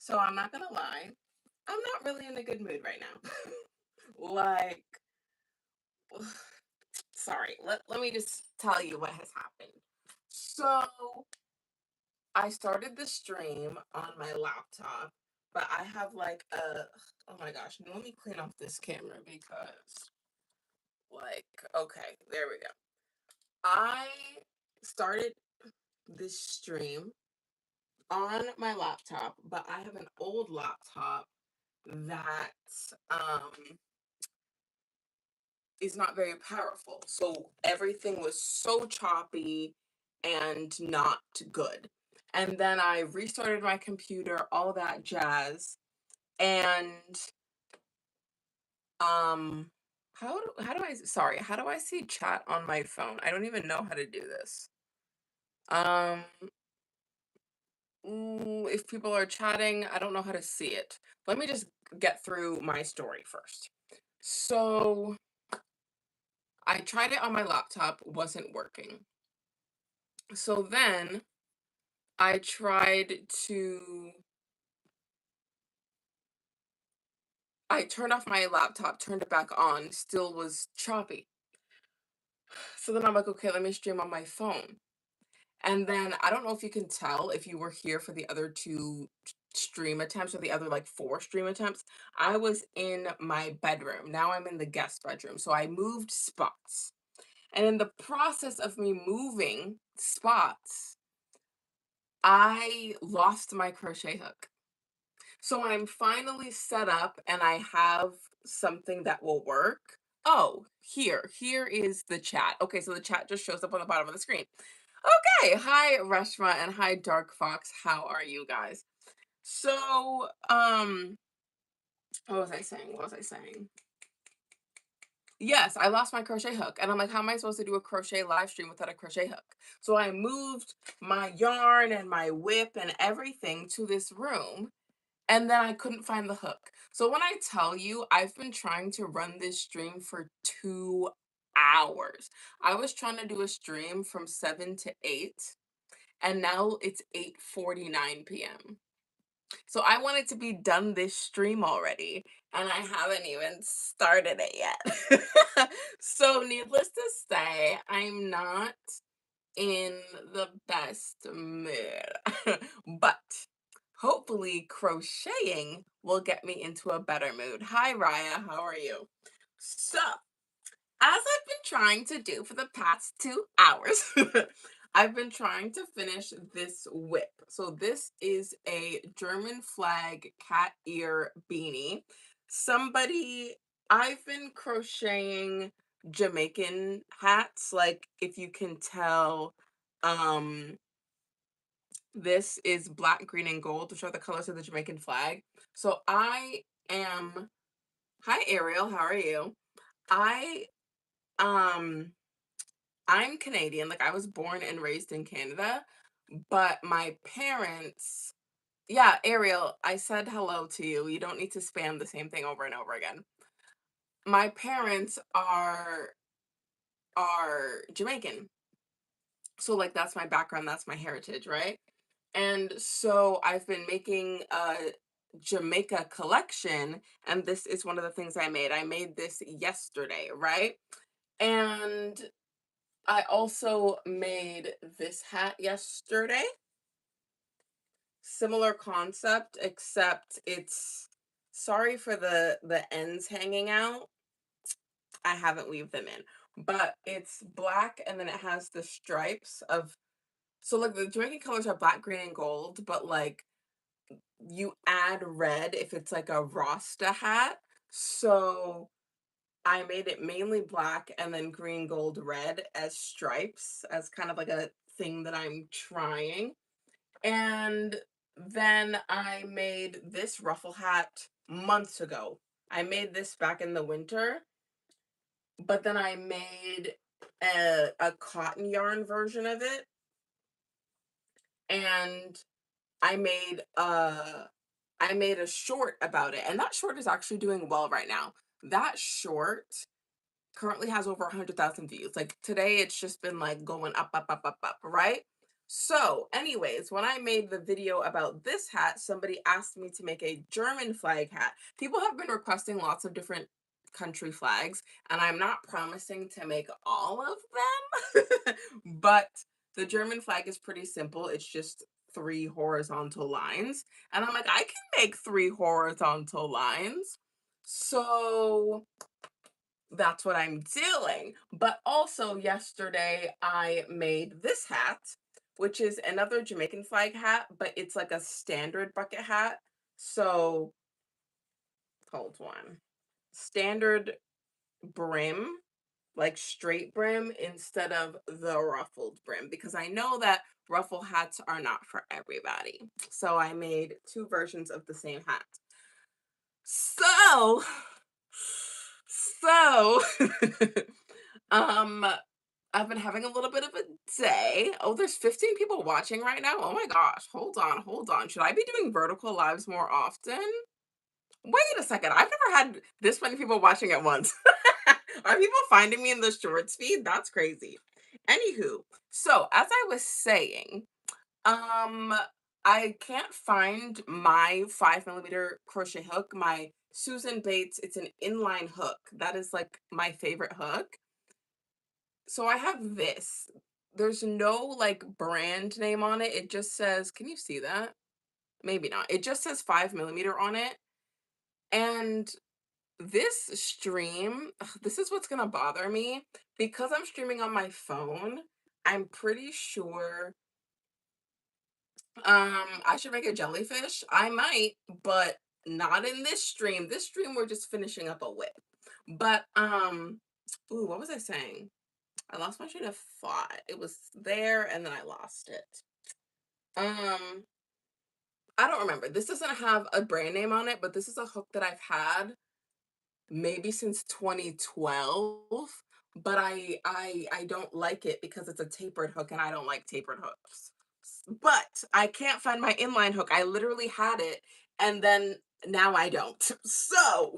So I'm not gonna lie, I'm not really in a good mood right now. Like, sorry, let me just tell you what has happened. So I started the stream on my laptop, but I have like a, oh my gosh, let me clean off this camera because, like, okay, there we go. I started this stream on my laptop, but I have an old laptop that is not very powerful. So everything was so choppy and not good. And then I restarted my computer, all that jazz. And how do I see chat on my phone? I don't even know how to do this. Um if people are chatting, I don't know how to see it. Let me just get through my story first. So I tried it on my laptop, wasn't working. So then I tried to, I turned off my laptop, turned it back on, still was choppy. So then I'm like, okay, let me stream on my phone. And then I don't know if you can tell if you were here for the other two stream attempts or the other like 4 stream attempts. I was in my bedroom. Now I'm in the guest bedroom. So I moved spots. And in the process of me moving spots, I lost my crochet hook. So I'm finally set up and I have something that will work. Oh, here is the chat. Okay, so the chat just shows up on the bottom of the screen. Okay, hi Reshma and hi Dark Fox. How are you guys? So, what was I saying? What was I saying? Yes, I lost my crochet hook. And I'm like, how am I supposed to do a crochet live stream without a crochet hook? So I moved my yarn and my WIP and everything to this room. And then I couldn't find the hook. So when I tell you, I've been trying to run this stream for 2 hours. I was trying to do a stream from 7 to 8, and now it's 8:49 p.m. So I wanted to be done this stream already, and I haven't even started it yet. So needless to say, I'm not in the best mood. But hopefully crocheting will get me into a better mood. Hi Raya, how are you? So, as I've been trying to do for the past 2 hours, I've been trying to finish this WIP. So this is a German flag cat ear beanie. I've been crocheting Jamaican hats, like if you can tell, um, this is black, green, and gold, which are the colors of the Jamaican flag. So hi Ariel, how are you? I um I'm Canadian, like I was born and raised in Canada, but my parents, yeah, Ariel, I said hello to you. You don't need to spam the same thing over and over again. My parents are Jamaican. So like that's my background, that's my heritage, right? And so I've been making a Jamaica collection, and this is one of the things I made. I made this yesterday, right? And I also made this hat yesterday. Similar concept, except it's, sorry for the ends hanging out. I haven't weaved them in, but it's black and then it has the stripes of, so like the Jamaican colors are black, green, and gold, but like you add red if it's like a Rasta hat. So I made it mainly black and then green, gold, red as stripes, as kind of like a thing that I'm trying. And then I made this ruffle hat months ago. I made this back in the winter, but then I made a cotton yarn version of it. And I made a short about it, and that short is actually doing well right now. That short currently has over 100,000 views. Like today, it's just been like going up, up, up, up, up, right? So, anyways, when I made the video about this hat, somebody asked me to make a German flag hat. People have been requesting lots of different country flags, and I'm not promising to make all of them, but the German flag is pretty simple. It's just three horizontal lines, and I'm like, I can make three horizontal lines. So that's what I'm doing. But also yesterday I made this hat, which is another Jamaican flag hat, but it's like a standard bucket hat. So hold on. Standard brim, like straight brim instead of the ruffled brim, because I know that ruffle hats are not for everybody. So I made two versions of the same hat. So, so, um, I've been having a little bit of a day. Oh, there's 15 people watching right now. Oh my gosh. Hold on, hold on. Should I be doing vertical lives more often? Wait a second. I've never had this many people watching at once. Are people finding me in the shorts feed? That's crazy. Anywho, so as I was saying, um, I can't find my 5 millimeter crochet hook. My Susan Bates, it's an inline hook. That is like my favorite hook. So I have this. There's no like brand name on it. It just says, can you see that? Maybe not. It just says 5 millimeter on it. And this stream, ugh, this is what's gonna bother me because I'm streaming on my phone. I'm pretty sure I should make a jellyfish. I might, but not in this stream. This stream we're just finishing up a whip. But ooh, what was I saying? I lost my train of thought. It was there and then I lost it. Um, I don't remember. This doesn't have a brand name on it, but this is a hook that I've had maybe since 2012, but I don't like it because it's a tapered hook and I don't like tapered hooks. But I can't find my inline hook. I literally had it and then now I don't. So,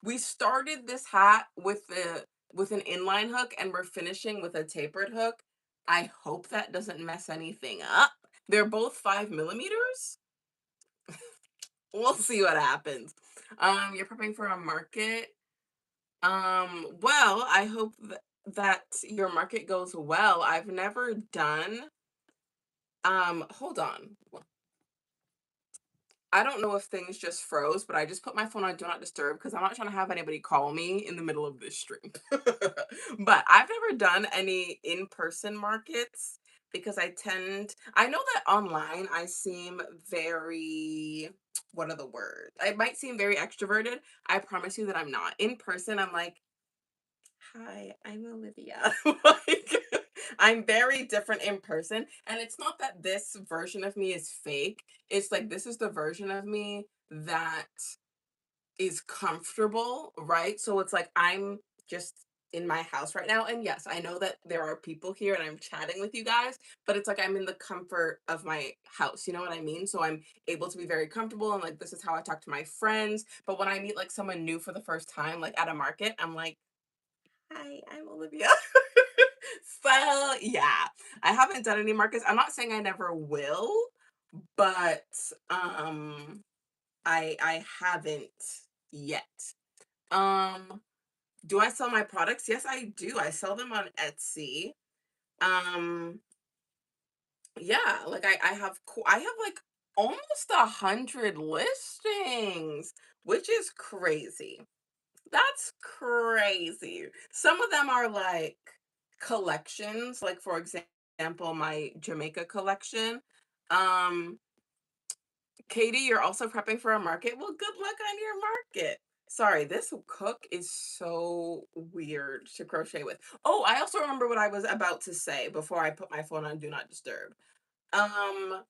we started this hat with an inline hook and we're finishing with a tapered hook. I hope that doesn't mess anything up. They're both 5 millimeters. We'll see what happens. You're prepping for a market. Well, I hope that your market goes well. I've never done, hold on. I don't know if things just froze, but I just put my phone on Do Not Disturb because I'm not trying to have anybody call me in the middle of this stream. But I've never done any in-person markets because I know that online I seem very, what are the words? I might seem very extroverted. I promise you that I'm not. In person, I'm like, hi, I'm Olivia. Like, I'm very different in person. And it's not that this version of me is fake. It's like this is the version of me that is comfortable, right? So it's like I'm just in my house right now. And yes, I know that there are people here and I'm chatting with you guys, but it's like I'm in the comfort of my house. You know what I mean? So I'm able to be very comfortable and like this is how I talk to my friends. But when I meet like someone new for the first time, like at a market, I'm like, hi, I'm Olivia. So, yeah, I haven't done any markets. I'm not saying I never will, but I haven't yet. Um, do I sell my products? Yes, I do. I sell them on Etsy. Um, yeah, like I have like almost 100 listings, which is crazy. That's crazy. Some of them are like collections, like for example, my Jamaica collection. Um, Katie, you're also prepping for a market. Well, good luck on your market. Sorry, this hook is so weird to crochet with. Oh, I also remember what I was about to say before I put my phone on Do Not Disturb. Um,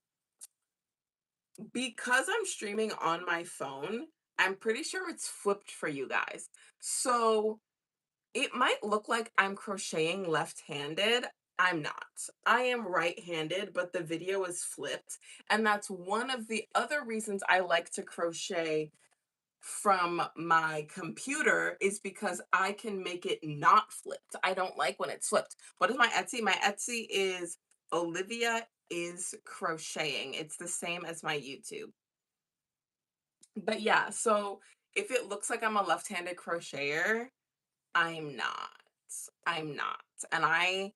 because I'm streaming on my phone, I'm pretty sure it's flipped for you guys. So it might look like I'm crocheting left-handed. I'm not. I am right-handed, but the video is flipped. And that's one of the other reasons I like to crochet from my computer is because I can make it not flipped. I don't like when it's flipped. What is my Etsy? My Etsy is Olivia is crocheting. It's the same as my YouTube. But yeah, so if it looks like I'm a left-handed crocheter, I'm not. I'm not. And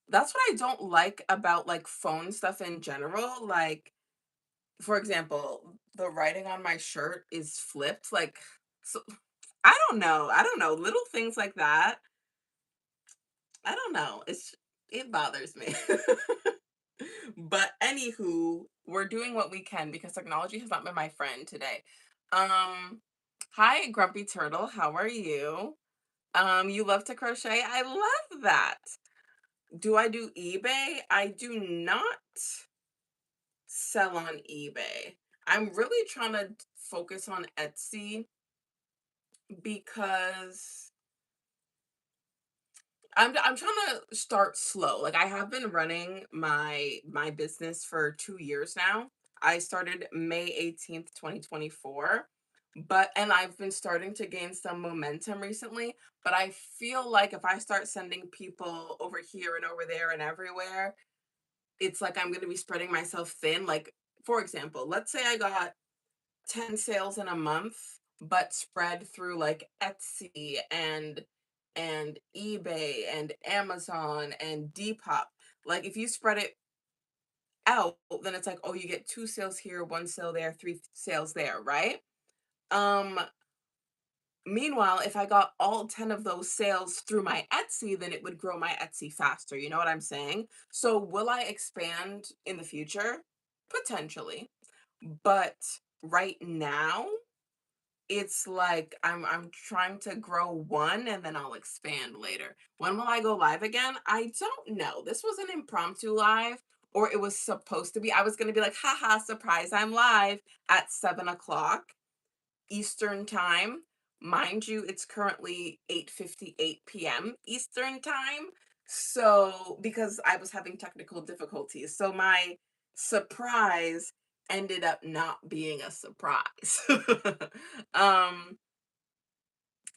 that's what I don't like about like phone stuff in general. Like, for example, the writing on my shirt is flipped. Like, so I don't know. I don't know. Little things like that. I don't know. It bothers me. But anywho, we're doing what we can because technology has not been my friend today. Um, Hi, Grumpy Turtle. How are you? You love to crochet? I love that. Do I do eBay? I do not sell on eBay. I'm really trying to focus on Etsy because I'm trying to start slow. Like I have been running my business for 2 years now. I started May 18th, 2024. And I've been starting to gain some momentum recently, but I feel like if I start sending people over here and over there and everywhere, it's like I'm going to be spreading myself thin. Like for example, let's say I got 10 sales in a month, but spread through like Etsy and eBay and Amazon and Depop. Like if you spread it out, then it's like, oh, you get 2 sales here, 1 sale there, 3 sales there, right? Um Meanwhile, if I got all 10 of those sales through my Etsy, then it would grow my Etsy faster. You know what I'm saying? So will I expand in the future? Potentially. But right now, it's like I'm trying to grow one and then I'll expand later. When will I go live again? I don't know. This was an impromptu live, or it was supposed to be. I was gonna be like, haha, surprise, I'm live at 7 o'clock Eastern time. Mind you, it's currently 8:58 p.m. Eastern time. So, because I was having technical difficulties. So my surprise ended up not being a surprise. um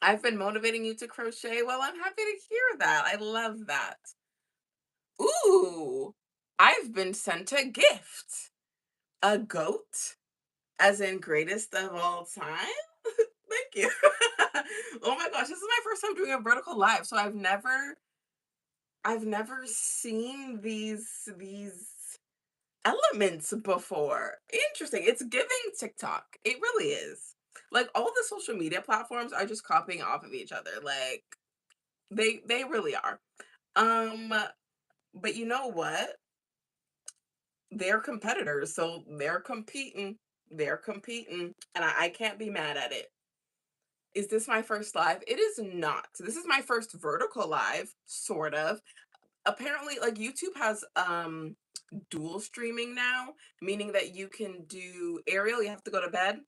I've been motivating you to crochet. Well, I'm happy to hear that. I love that. Ooh, I've been sent a gift. A goat, as in greatest of all time. Thank you. Oh my gosh, this is my first time doing a vertical live, so I've never seen these elements before. Interesting. It's giving TikTok. It really is. Like all the social media platforms are just copying off of each other. Like they really are. Um, but you know what? They're competitors, so they're competing. They're competing, and I can't be mad at it. Is this my first live? It is not. This is my first vertical live, sort of. Apparently, like YouTube has dual streaming now, meaning that you can do Ariel, you have to go to bed.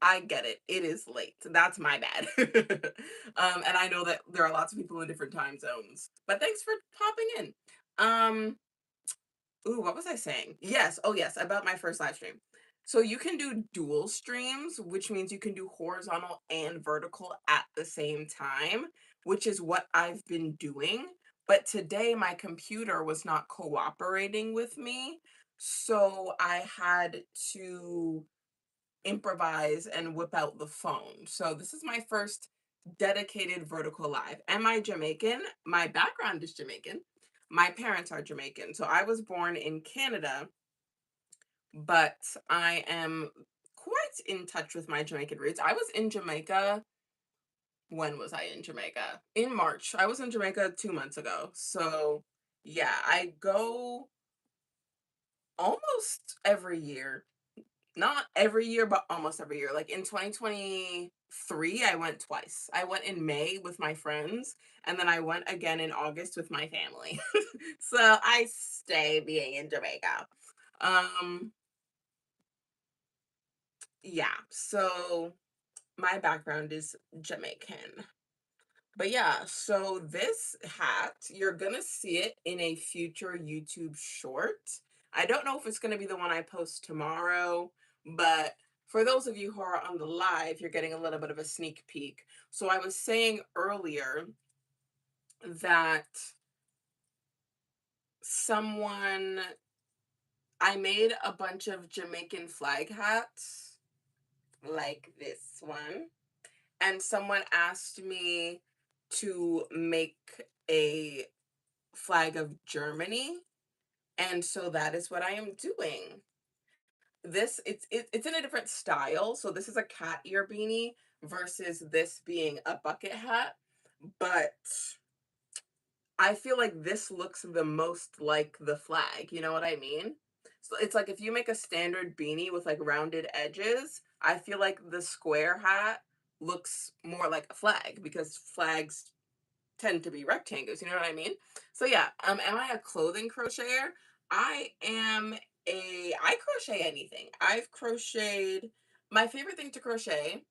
I get it. It is late. That's my bad. And I know that there are lots of people in different time zones. But thanks for popping in. Um Ooh, what was I saying? Yes. Oh, yes, about my first live stream. So you can do dual streams, which means you can do horizontal and vertical at the same time, which is what I've been doing. But today my computer was not cooperating with me. So I had to improvise and whip out the phone. So this is my first dedicated vertical live. Am I Jamaican? My background is Jamaican. My parents are Jamaican. So I was born in Canada, but I am quite in touch with my Jamaican roots. I was in Jamaica. When was I in Jamaica? In March. I was in Jamaica 2 months ago. So yeah, I go almost every year. Not every year, but almost every year. Like in 2023, I went twice. I went in May with my friends, and then I went again in August with my family. So I stay being in Jamaica. Um, yeah, so my background is Jamaican. But yeah, so this hat, you're gonna see it in a future YouTube short. I don't know if it's gonna be the one I post tomorrow, but for those of you who are on the live, you're getting a little bit of a sneak peek. So I was saying earlier that someone I made a bunch of Jamaican flag hats, like this one, and someone asked me to make a flag of Germany, and so that is what I am doing. This it's in a different style, so this is a cat ear beanie versus this being a bucket hat, but I feel like this looks the most like the flag, you know what I mean? So it's like if you make a standard beanie with like rounded edges, I feel like the square hat looks more like a flag because flags tend to be rectangles, you know what I mean? So yeah, am I a clothing crocheter? I crochet anything. I've crocheted my favorite thing to crochet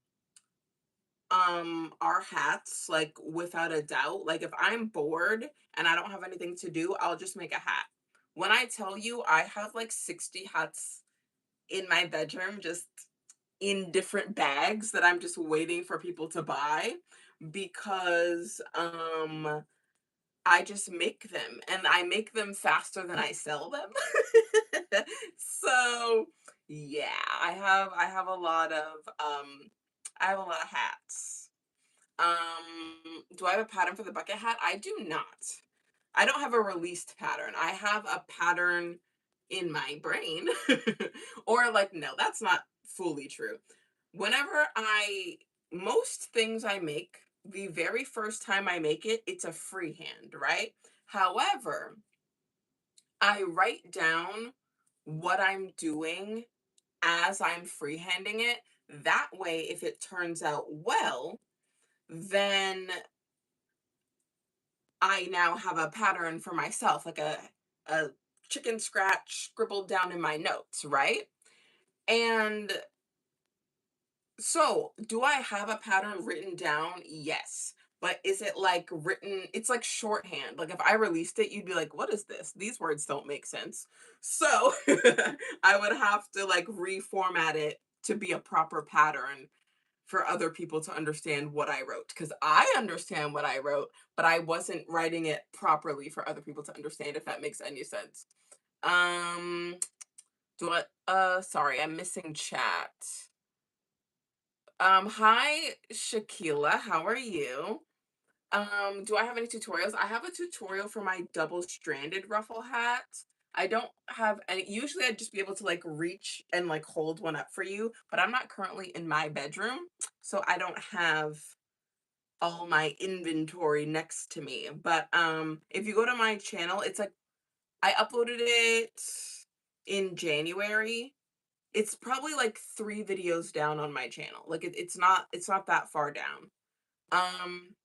are hats, like without a doubt. Like if I'm bored and I don't have anything to do, I'll just make a hat. When I tell you I have like 60 hats in my bedroom, just in different bags that I'm just waiting for people to buy because I just make them and I make them faster than I sell them. So yeah, I have a lot of I have a lot of hats. Do I have a pattern for the bucket hat? I do not. I don't have a released pattern. I have a pattern in my brain. Or like, no, that's not fully true. Whenever I, most things I make, the very first time I make it, it's a freehand, right? However, I write down what I'm doing as I'm freehanding it. That way, if it turns out well, then I now have a pattern for myself, like a chicken scratch scribbled down in my notes, right? And so, do I have a pattern written down? Yes. But is it like written? It's like shorthand. Like if I released it, you'd be like, what is this? These words don't make sense. So I would have to like reformat it to be a proper pattern for other people to understand what I wrote. Because I understand what I wrote, but I wasn't writing it properly for other people to understand, if that makes any sense. Um, do I, sorry, I'm missing chat. Hi, Shakila, how are you? Do I have any tutorials? I have a tutorial for my double stranded ruffle hat. I don't have any, usually I'd just be able to like reach and like hold one up for you, but I'm not currently in my bedroom, so I don't have all my inventory next to me. But if you go to my channel, it's like I uploaded it in January. It's probably like 3 videos down on my channel. Like it's not that far down. Um,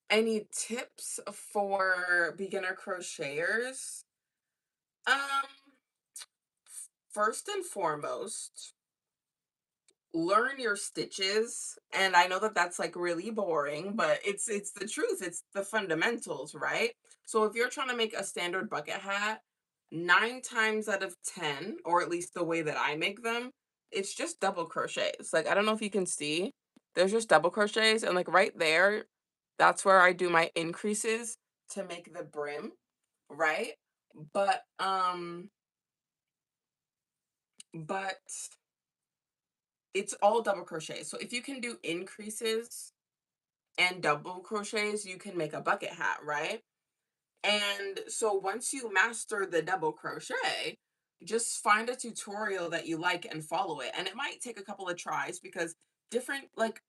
any tips for beginner crocheters? Um, first and foremost, learn your stitches. And I know that that's like really boring, but it's the truth. It's the fundamentals, right? So if you're trying to make a standard bucket hat, 9 times out of 10, or at least the way that I make them, it's just double crochets. Like I don't know if you can see, there's just double crochets, and like right there, that's where I do my increases to make the brim, right? But but it's all double crochet. So if you can do increases and double crochets, you can make a bucket hat, right? And so once you master the double crochet, just find a tutorial that you like and follow it. And it might take a couple of tries because different, like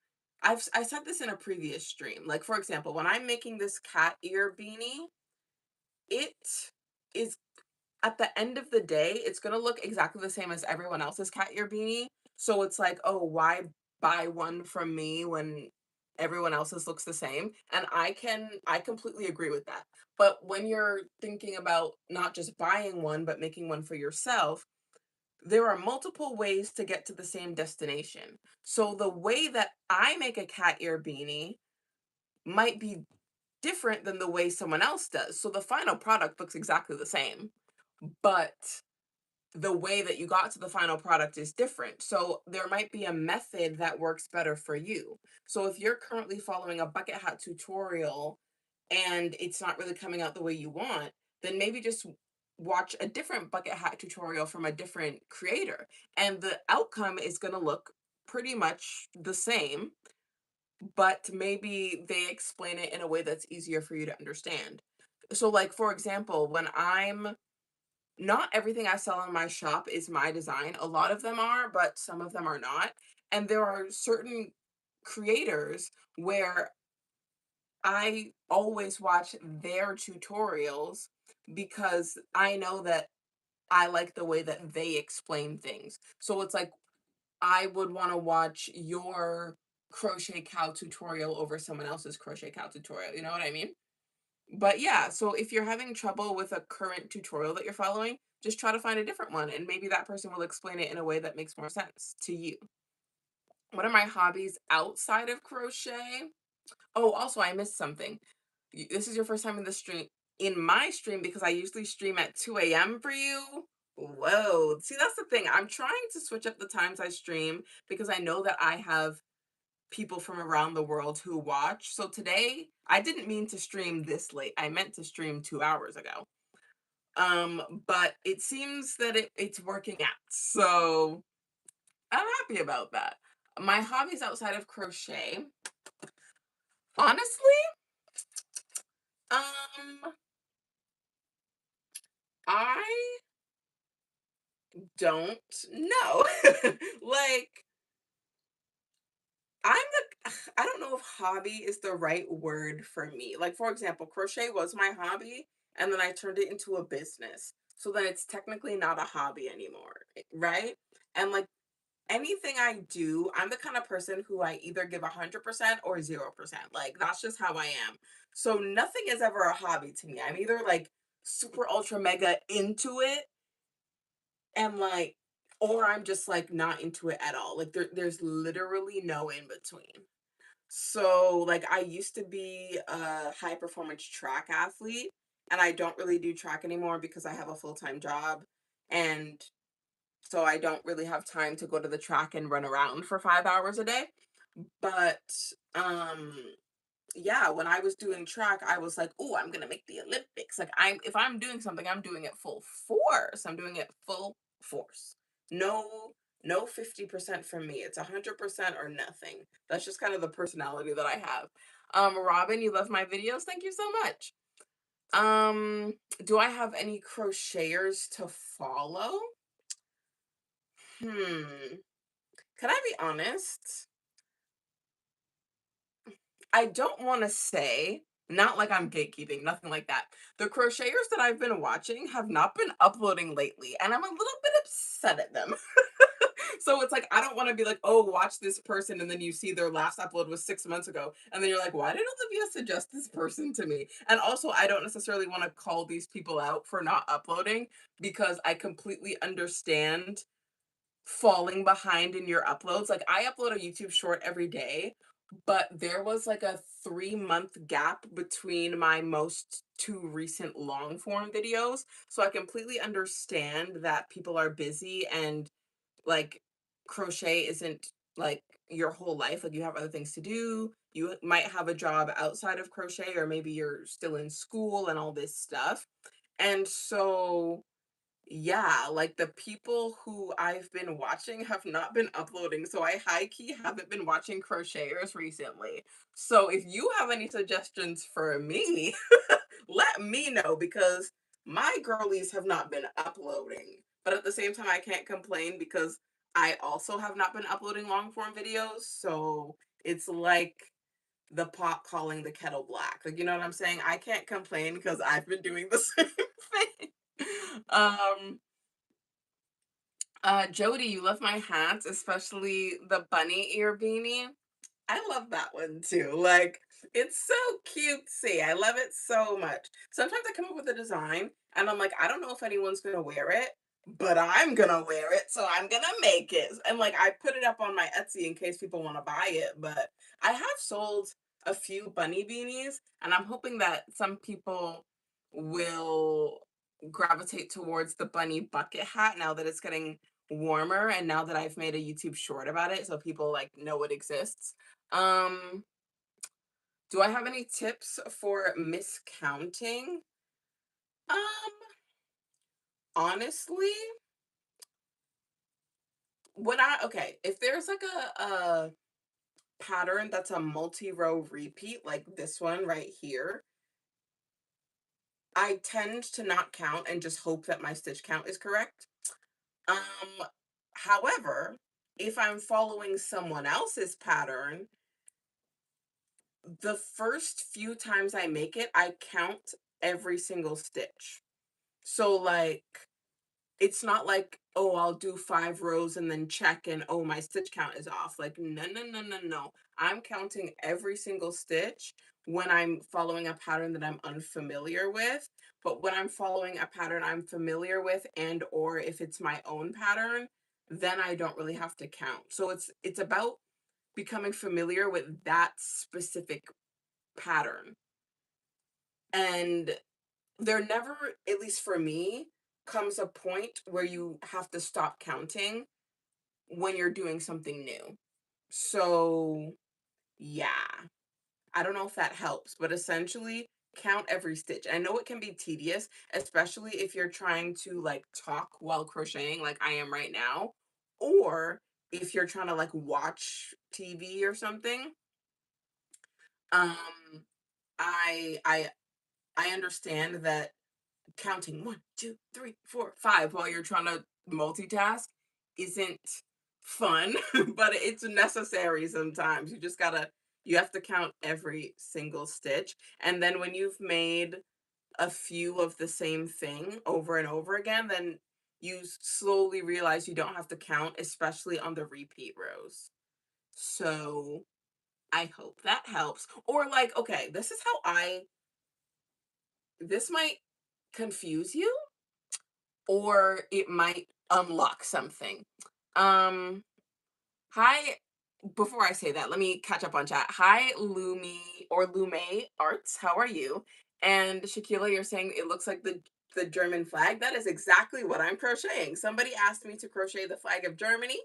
I said this in a previous stream. Like for example, when I'm making this cat ear beanie, it is at the end of the day, it's gonna look exactly the same as everyone else's cat ear beanie. So it's like, oh, why buy one from me when everyone else's looks the same? And I completely agree with that. But when you're thinking about not just buying one, but making one for yourself, there are multiple ways to get to the same destination. So the way that I make a cat ear beanie might be different than the way someone else does. So the final product looks exactly the same, but the way that you got to the final product is different. So there might be a method that works better for you. So if you're currently following a bucket hat tutorial and it's not really coming out the way you want, then maybe just watch a different bucket hat tutorial from a different creator, and the outcome is going to look pretty much the same, but maybe they explain it in a way that's easier for you to understand. So, like, for example, when I'm not everything I sell in my shop is my design. A lot of them are, but some of them are not. And there are certain creators where I always watch their tutorials because I know that I like the way that they explain things. So it's like I would want to watch your crochet cow tutorial over someone else's crochet cow tutorial. You know what I mean? But yeah, so if you're having trouble with a current tutorial that you're following, just try to find a different one and maybe that person will explain it in a way that makes more sense to you. What are my hobbies outside of crochet? Oh, also I missed something. This is your first time in the stream in my stream because I usually stream at 2 a.m. for you. Whoa. See, that's the thing. I'm trying to switch up the times I stream because I know that I have people from around the world who watch. So today, I didn't mean to stream this late. I meant to stream 2 hours ago. But it seems that it's working out. So I'm happy about that. My hobbies outside of crochet, honestly, um, I don't know. Like, I'm I don't know if hobby is the right word for me. Like, for example, crochet was my hobby, and then I turned it into a business. So then it's technically not a hobby anymore, right? And like anything I do, I'm the kind of person who I either give 100% or 0%. Like, that's just how I am. So nothing is ever a hobby to me. I'm either like super ultra mega into it and like, or I'm just like not into it at all. Like there's literally no in between. So, like, I used to be a high performance track athlete, and I don't really do track anymore because I have a full-time job. And so I don't really have time to go to the track and run around for 5 hours a day. But um yeah, when I was doing track, I was like, "Oh, I'm gonna make the Olympics." Like, if I'm doing something, I'm doing it full force. I'm doing it full force. No, no 50% from me. It's 100% or nothing. That's just kind of the personality that I have. Robin, you love my videos. Thank you so much. Do I have any crocheters to follow? Hmm. Can I be honest? I don't want to say, not like I'm gatekeeping, nothing like that. The crocheters that I've been watching have not been uploading lately, and I'm a little bit upset at them. So it's like I don't want to be like, oh, watch this person, and then you see their last upload was 6 months ago, and then you're like, why did Olivia suggest this person to me? And also, I don't necessarily want to call these people out for not uploading because I completely understand falling behind in your uploads. Like I upload a YouTube short every day, but there was like a 3 month gap between my most two recent long form videos. So I completely understand that people are busy and like crochet isn't like your whole life. Like you have other things to do. You might have a job outside of crochet, or maybe you're still in school and all this stuff. And so yeah, like the people who I've been watching have not been uploading, so I high key haven't been watching crocheters recently. So if you have any suggestions for me, let me know because my girlies have not been uploading. But at the same time, I can't complain because I also have not been uploading long form videos. So it's like the pot calling the kettle black. Like, you know what I'm saying? I can't complain because I've been doing the same thing. Um, Jody, you love my hats, especially the bunny ear beanie. I love that one too. Like, it's so cutesy. I love it so much. Sometimes I come up with a design and I'm like, I don't know if anyone's gonna wear it, but I'm gonna wear it, so I'm gonna make it. And like, I put it up on my Etsy in case people want to buy it, but I have sold a few bunny beanies, and I'm hoping that some people will gravitate towards the bunny bucket hat now that it's getting warmer and now that I've made a YouTube short about it so people like know it exists. Um, do I have any tips for miscounting? Um, Honestly, okay, if there's like a pattern that's a multi-row repeat, like this one right here, I tend to not count and just hope that my stitch count is correct. Um, However, if I'm following someone else's pattern, the first few times I make it, I count every single stitch. So like, it's not like, oh, I'll do 5 rows and then check and oh, my stitch count is off. Like, no, no, no, no, no. I'm counting every single stitch when I'm following a pattern that I'm unfamiliar with. But when I'm following a pattern I'm familiar with, and or if it's my own pattern, then I don't really have to count. So it's about becoming familiar with that specific pattern. And there never, at least for me, comes a point where you have to stop counting when you're doing something new. So, yeah, I don't know if that helps, but essentially count every stitch. I know it can be tedious, especially if you're trying to like talk while crocheting, like I am right now, or if you're trying to like watch TV or something. Um, I understand that counting 1, 2, 3, 4, 5 while you're trying to multitask isn't fun, but it's necessary sometimes. You have to count every single stitch. And then when you've made a few of the same thing over and over again, then you slowly realize you don't have to count, especially on the repeat rows. So I hope that helps. Or like, okay, this might confuse you, or it might unlock something. Um, Hi, before I say that, let me catch up on chat. Hi, Lumi or Lume Arts, how are you? And Shakila, you're saying it looks like the German flag. That is exactly what I'm crocheting. Somebody asked me to crochet the flag of Germany,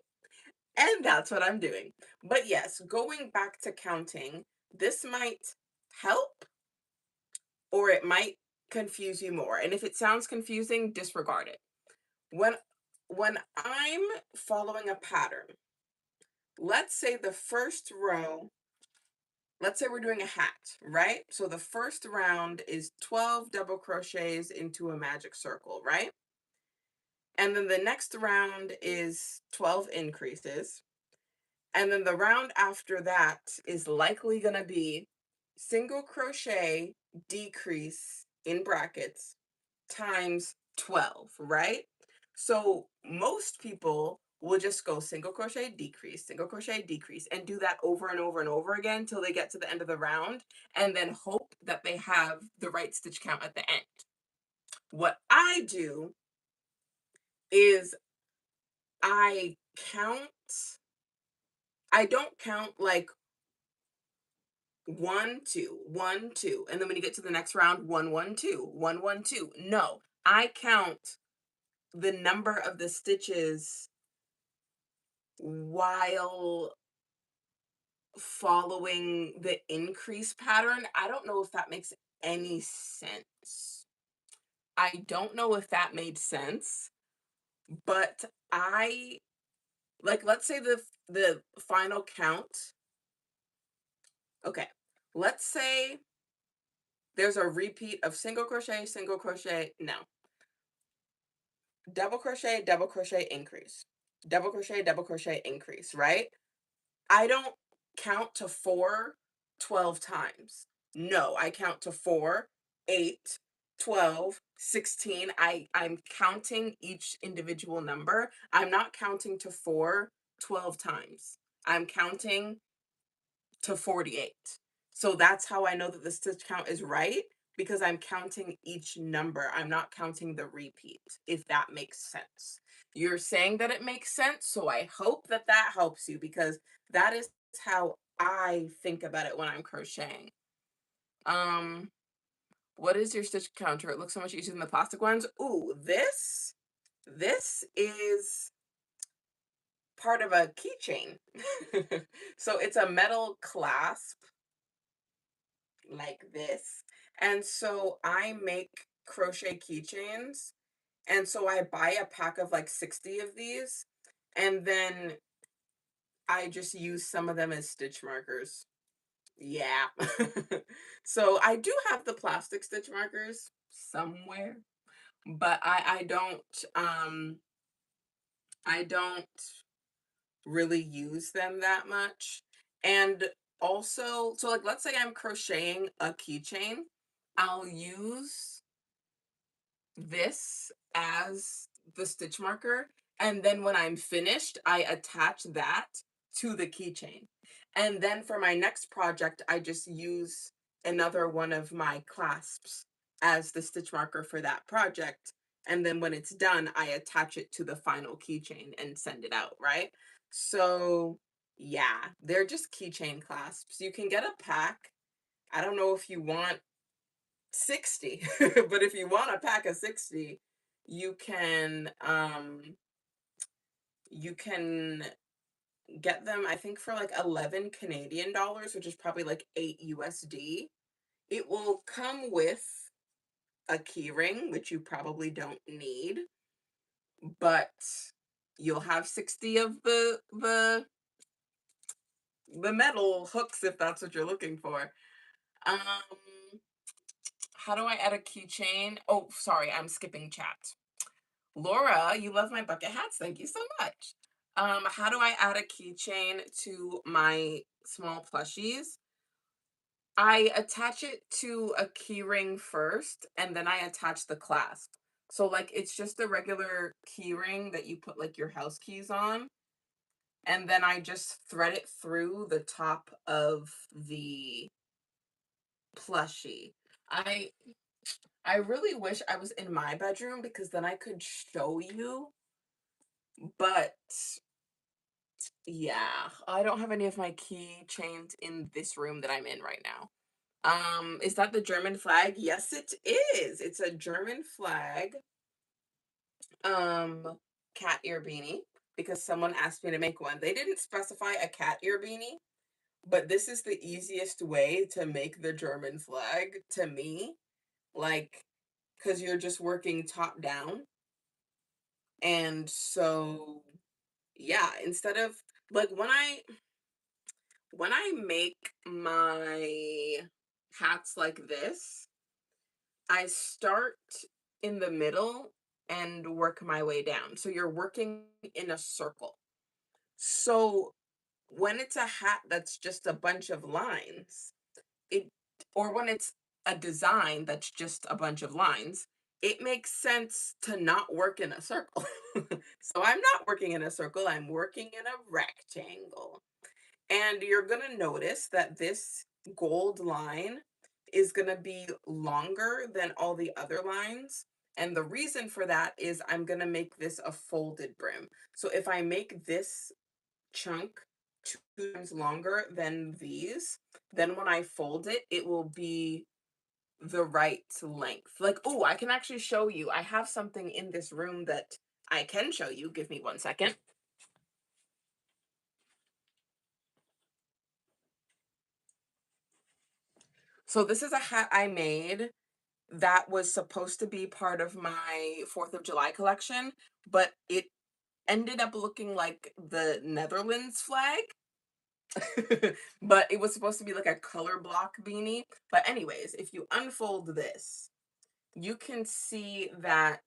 and that's what I'm doing. But yes, going back to counting, this might help or it might confuse you more. And if it sounds confusing, disregard it. When when I'm following a pattern, let's say the first row, let's say we're doing a hat, right? So the first round is 12 double crochets into a magic circle, right? And then the next round is 12 increases. And then the round after that is likely going to be single crochet decrease in brackets times 12, right? So most people will just go single crochet decrease, and do that over and over and over again till they get to the end of the round, and then hope that they have the right stitch count at the end. What I do is I count, I don't count like 1, 2, 1, 2, and then when you get to the next round, 1, 1, 2, 1, 1, 2. No, I count the number of the stitches while following the increase pattern. I don't know if that makes any sense. I don't know if that made sense, but I like, let's say the final count. Okay. Let's say there's a repeat of single crochet, no. Double crochet, increase. Double crochet, increase, right? I don't count to 4 12 times. No, I count to 4, 8, 12, 16. I'm counting each individual number. I'm not counting to 4 12 times. I'm counting to 48. So that's how I know that the stitch count is right, because I'm counting each number. I'm not counting the repeat, if that makes sense. You're saying that it makes sense, so I hope that that helps you, because that is how I think about it when I'm crocheting. Um, what is your stitch counter? It looks so much easier than the plastic ones. Ooh, this is part of a keychain. So it's a metal clasp like this. And so I make crochet keychains, And so I buy a pack of like 60 of these, and then I just use some of them as stitch markers. Yeah. So I do have the plastic stitch markers somewhere, but I don't really use them that much. And also, so like let's say I'm crocheting a keychain, I'll use this as the stitch marker, and then when I'm finished, I attach that to the keychain. And then for my next project, I just use another one of my clasps as the stitch marker for that project. And then when it's done, I attach it to the final keychain and send it out, right? So yeah, they're just keychain clasps. You can get a pack. I don't know if you want 60, but if you want a pack of 60, you can you can get them, I think, for like 11 Canadian dollars, which is probably like 8 USD. It will come with a key ring, which you probably don't need, but you'll have 60 of the metal hooks if that's what you're looking for. Um how do I add a keychain? Oh, sorry, I'm skipping chat. Laura, you love my bucket hats. Thank you so much. How do I add a keychain to my small plushies? I attach it to a key ring first, and then I attach the clasp. So like it's just a regular key ring that you put like your house keys on, and then I just thread it through the top of the plushie. I I really wish I was in my bedroom because then I could show you, but yeah, I don't have any of my key chains in this room that I'm in right now. Is that the German flag? Yes, it is. It's a German flag, um, cat ear beanie because someone asked me to make one. They didn't specify a cat ear beanie, but this is the easiest way to make the German flag to me. Like, because you're just working top down. And so, yeah, instead of like when I make my hats like this, I start in the middle and work my way down. So you're working in a circle. So when it's a hat that's just a bunch of lines, it or when it's a design that's just a bunch of lines, it makes sense to not work in a circle. So I'm not working in a circle, I'm working in a rectangle. And you're going to notice that this gold line is going to be longer than all the other lines. And the reason for that is I'm going to make this a folded brim. So if I make this chunk 2 times longer than these, then when I fold it, it will be the right length. Like, oh, I can actually show you. I have something in this room that I can show you. Give me 1 second. So this is a hat I made that was supposed to be part of my 4th of July collection, but it ended up looking like the Netherlands flag. But it was supposed to be like a color block beanie. But anyways, if you unfold this, you can see that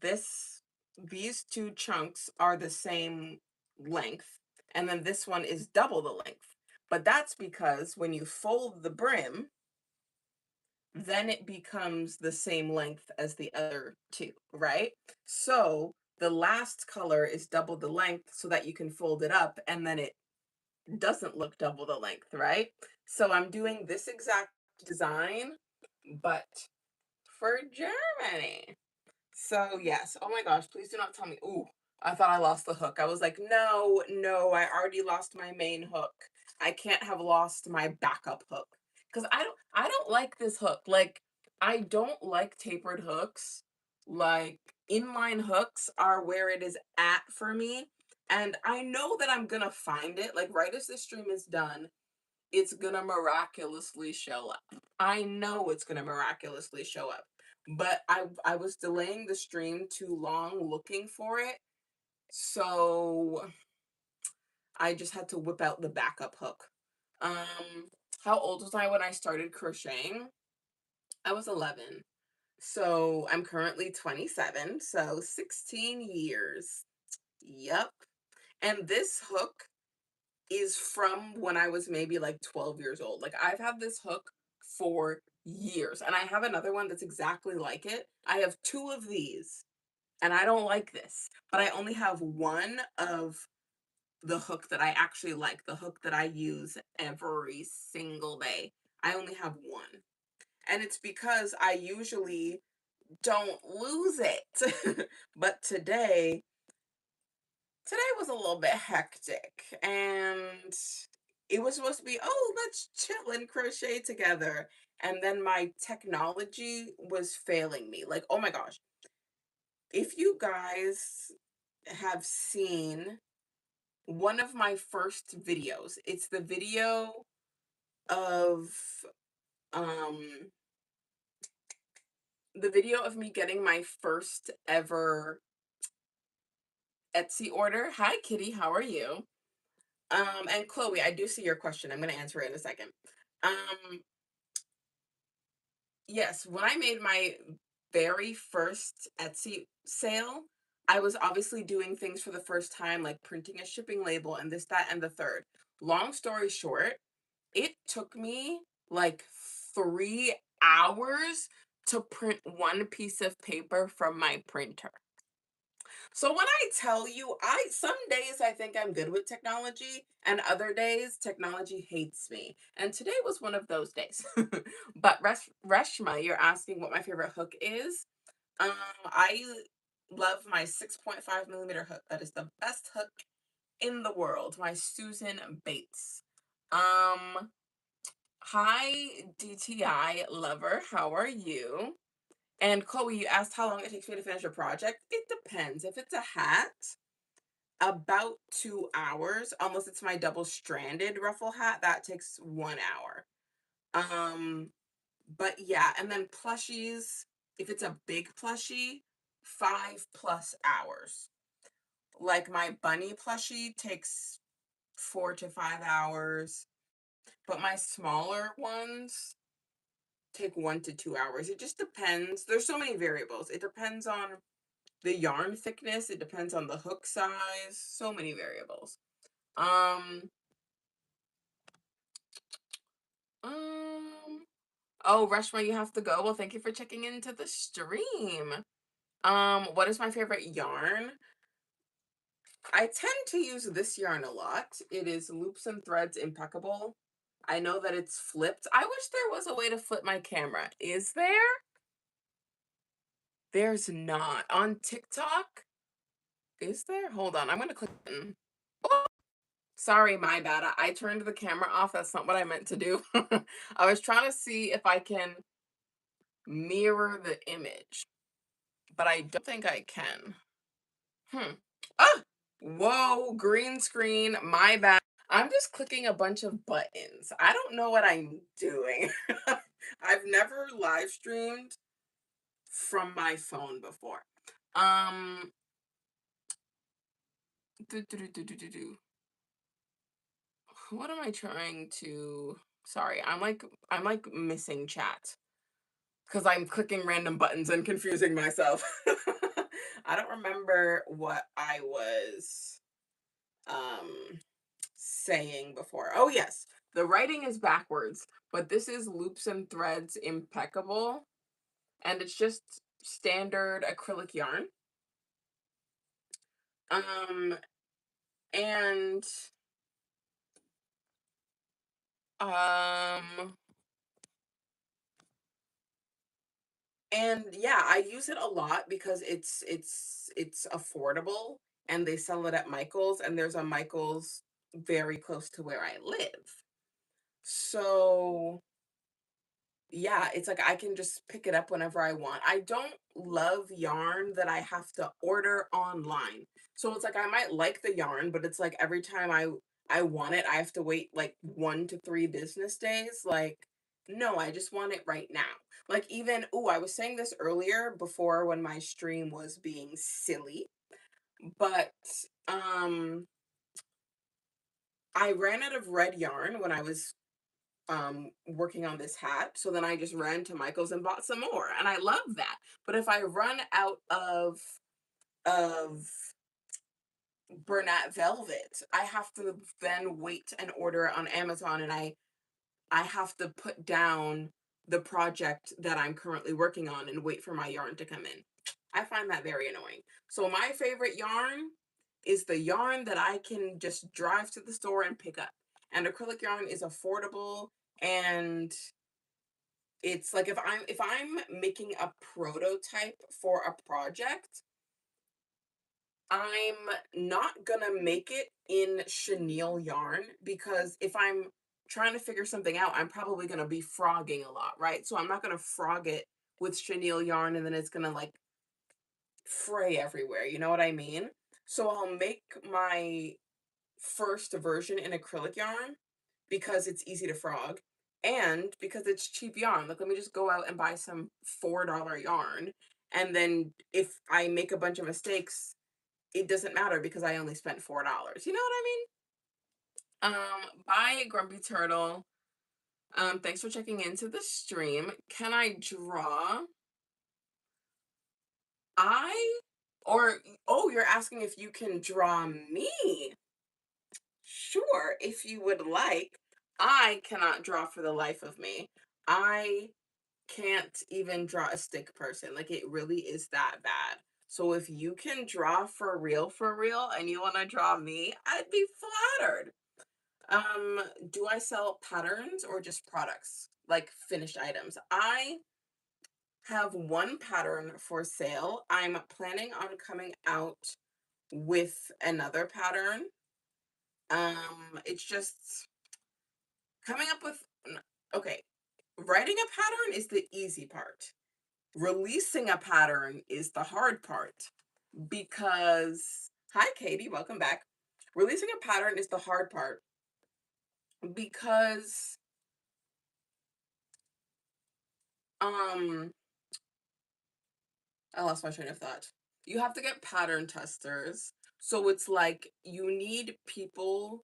this these two chunks are the same length, and then this one is double the length. But that's because when you fold the brim, then it becomes the same length as the other two, right? So the last color is double the length so that you can fold it up and then it doesn't look double the length, right? So I'm doing this exact design, but for Germany. So yes, oh my gosh, please do not tell me. Ooh, I thought I lost the hook. I was like, no, no, I already lost my main hook. I can't have lost my backup hook. Because I don't like this hook. Like, I don't like tapered hooks. Like, inline hooks are where it is at for me. And I know that I'm gonna find it. Like, right as this stream is done, it's gonna miraculously show up. I know it's gonna miraculously show up. but I was delaying the stream too long looking for it, so I just had to whip out the backup hook. How old was I when I started crocheting? I was 11. So I'm currently 27, so 16 years. Yep. And this hook is from when I was maybe like 12 years old. Like I've had this hook for years, and I have another one that's exactly like it. I have two of these, and I don't like this, but I only have one of the hook that I actually like, the hook that I use every single day. I only have one. And it's because I usually don't lose it. But today was a little bit hectic, and it was supposed to be, oh, let's chill and crochet together. And then my technology was failing me. Like, oh my gosh. If you guys have seen one of my first videos, it's the video of um me getting my first ever Etsy order. Hi Kitty, how are you? And Chloe, I do see your question. I'm going to answer it in a second. Um, yes, when I made my very first Etsy sale, I was obviously doing things for the first time, like printing a shipping label and this, that, and the third. Long story short, it took me like 3 hours to print one piece of paper from my printer. So when I tell you, some days I think I'm good with technology, and other days technology hates me. And today was one of those days. But Reshma, you're asking what my favorite hook is. I love my 6.5 millimeter hook. That is the best hook in the world. My Susan Bates. Um, Hi DTI lover, how are you? And Chloe, you asked how long it takes me to finish a project. It depends. If it's a hat, about 2 hours, unless it's my double stranded ruffle hat, that takes 1 hour. Um, but yeah, and then plushies, if it's a big plushie, 5+ hours. Like my bunny plushie takes 4 to 5 hours, but my smaller ones take 1 to 2 hours. It just depends. There's so many variables. It depends on the yarn thickness, it depends on the hook size, so many variables. Um, um, oh, Reshma, you have to go. Well, thank you for checking into the stream. What is my favorite yarn? I tend to use this yarn a lot. It is Loops and Threads Impeccable. I know that it's flipped. I wish there was a way to flip my camera. Is there? There's not. On TikTok? Is there? Hold on, I'm gonna click in. Oh, sorry, my bad. I turned the camera off. That's not what I meant to do. I was trying to see if I can mirror the image, but I don't think I can. Ah! Whoa, green screen. My bad. I'm just clicking a bunch of buttons. I don't know what I'm doing. I've never live streamed from my phone before. Um, do, do, do, do, do, do, do. What am I trying to? Sorry, I'm like missing chat because I'm clicking random buttons and confusing myself. I don't remember what I was saying before. Oh yes, the writing is backwards, but this is Loops and Threads Impeccable, and it's just standard acrylic yarn. Um and um And yeah, I use it a lot because it's affordable, and they sell it at Michael's, and there's a Michael's very close to where I live. So yeah, it's like I can just pick it up whenever I want. I don't love yarn that I have to order online. So it's like I might like the yarn, but it's like every time I want it, I have to wait like 1 to 3 business days. Like No, I just want it right now. Like even, oh, I was saying this earlier before when my stream was being silly, but um I ran out of red yarn when I was working on this hat. So then I just ran to Michael's and bought some more. And I love that. But if I run out of Bernat velvet, I have to then wait and order it on Amazon, and I have to put down the project that I'm currently working on and wait for my yarn to come in. I find that very annoying. So my favorite yarn is the yarn that I can just drive to the store and pick up. And acrylic yarn is affordable, and it's like if I'm making a prototype for a project, I'm not gonna make it in chenille yarn, because if I'm trying to figure something out, I'm probably gonna be frogging a lot, right? So I'm not gonna frog it with chenille yarn and then it's gonna like fray everywhere, you know what I mean? So I'll make my first version in acrylic yarn because it's easy to frog and because it's cheap yarn. Like, let me just go out and buy some $4 yarn. And then if I make a bunch of mistakes, it doesn't matter because I only spent $4. You know what I mean? Bye, Grumpy Turtle. Thanks for checking into the stream. Can I draw? I or oh, you're asking if you can draw me. Sure, if you would like. I cannot draw for the life of me. I can't even draw a stick person. Like, it really is that bad. So if you can draw for real, and you want to draw me, I'd be flattered. Um, do I sell patterns or just products, like finished items? I have one pattern for sale. I'm planning on coming out with another pattern. It's just coming up with, okay, writing a pattern is the easy part. Releasing a pattern is the hard part because, hi Katie, welcome back. Releasing a pattern is the hard part because um I lost my train of thought. You have to get pattern testers. So it's like you need people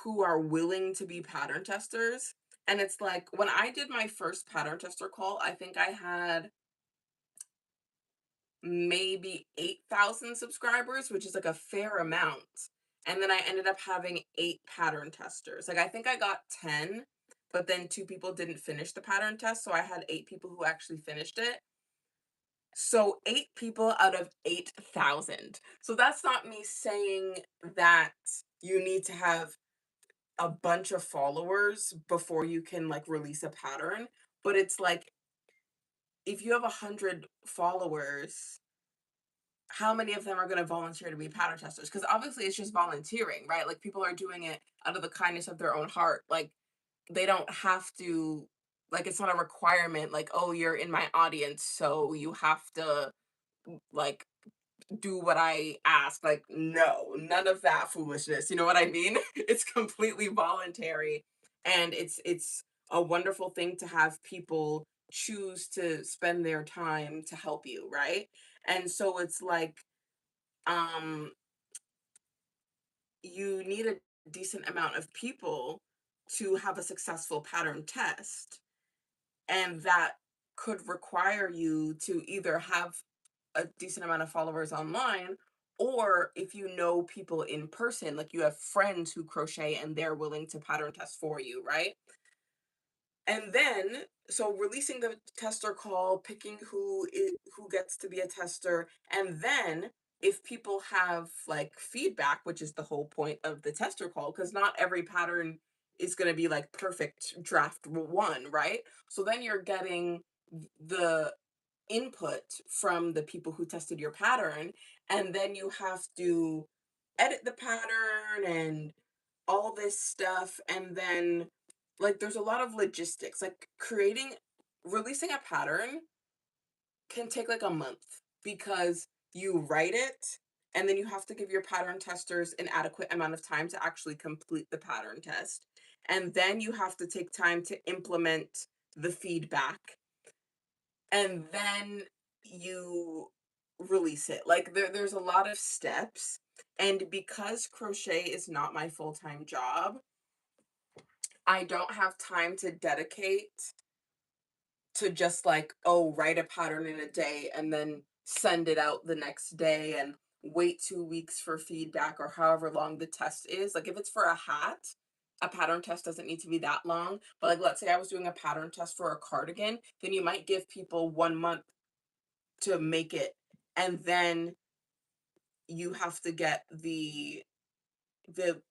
who are willing to be pattern testers. And it's like when I did my first pattern tester call, I think I had maybe 8,000 subscribers, which is like a fair amount. And then I ended up having 8 pattern testers. Like, I think I got 10, but then 2 people didn't finish the pattern test. So I had 8 people who actually finished it. So 8 people out of 8,000. So that's not me saying that you need to have a bunch of followers before you can like release a pattern, but it's like if you have 100 followers, how many of them are going to volunteer to be pattern testers? Because obviously it's just volunteering, right? Like, people are doing it out of the kindness of their own heart. Like, they don't have to, like, it's not a requirement, like, oh, you're in my audience, so you have to like do what I ask. Like, no, none of that foolishness. You know what I mean? It's completely voluntary. And it's a wonderful thing to have people choose to spend their time to help you, right? And so it's like, um, you need a decent amount of people to have a successful pattern test. And that could require you to either have a decent amount of followers online, or if you know people in person, like you have friends who crochet and they're willing to pattern test for you, right? And then, so releasing the tester call, picking who gets to be a tester, and then if people have like feedback, which is the whole point of the tester call, because not every pattern is going to be like perfect draft one, right? So then you're getting the input from the people who tested your pattern, and then you have to edit the pattern and all this stuff. And then like there's a lot of logistics, like releasing a pattern can take like a month because you write it and then you have to give your pattern testers an adequate amount of time to actually complete the pattern test. and then you have to take time to implement the feedback, and then you release it. Like there's a lot of steps. And because crochet is not my full-time job, I don't have time to dedicate to just like, oh, write a pattern in a day and then send it out the next day and wait 2 weeks for feedback or however long the test is. Like if it's for a hat, a pattern test doesn't need to be that long. But like let's say I was doing a pattern test for a cardigan, then you might give people 1 month to make it. And then you have to get the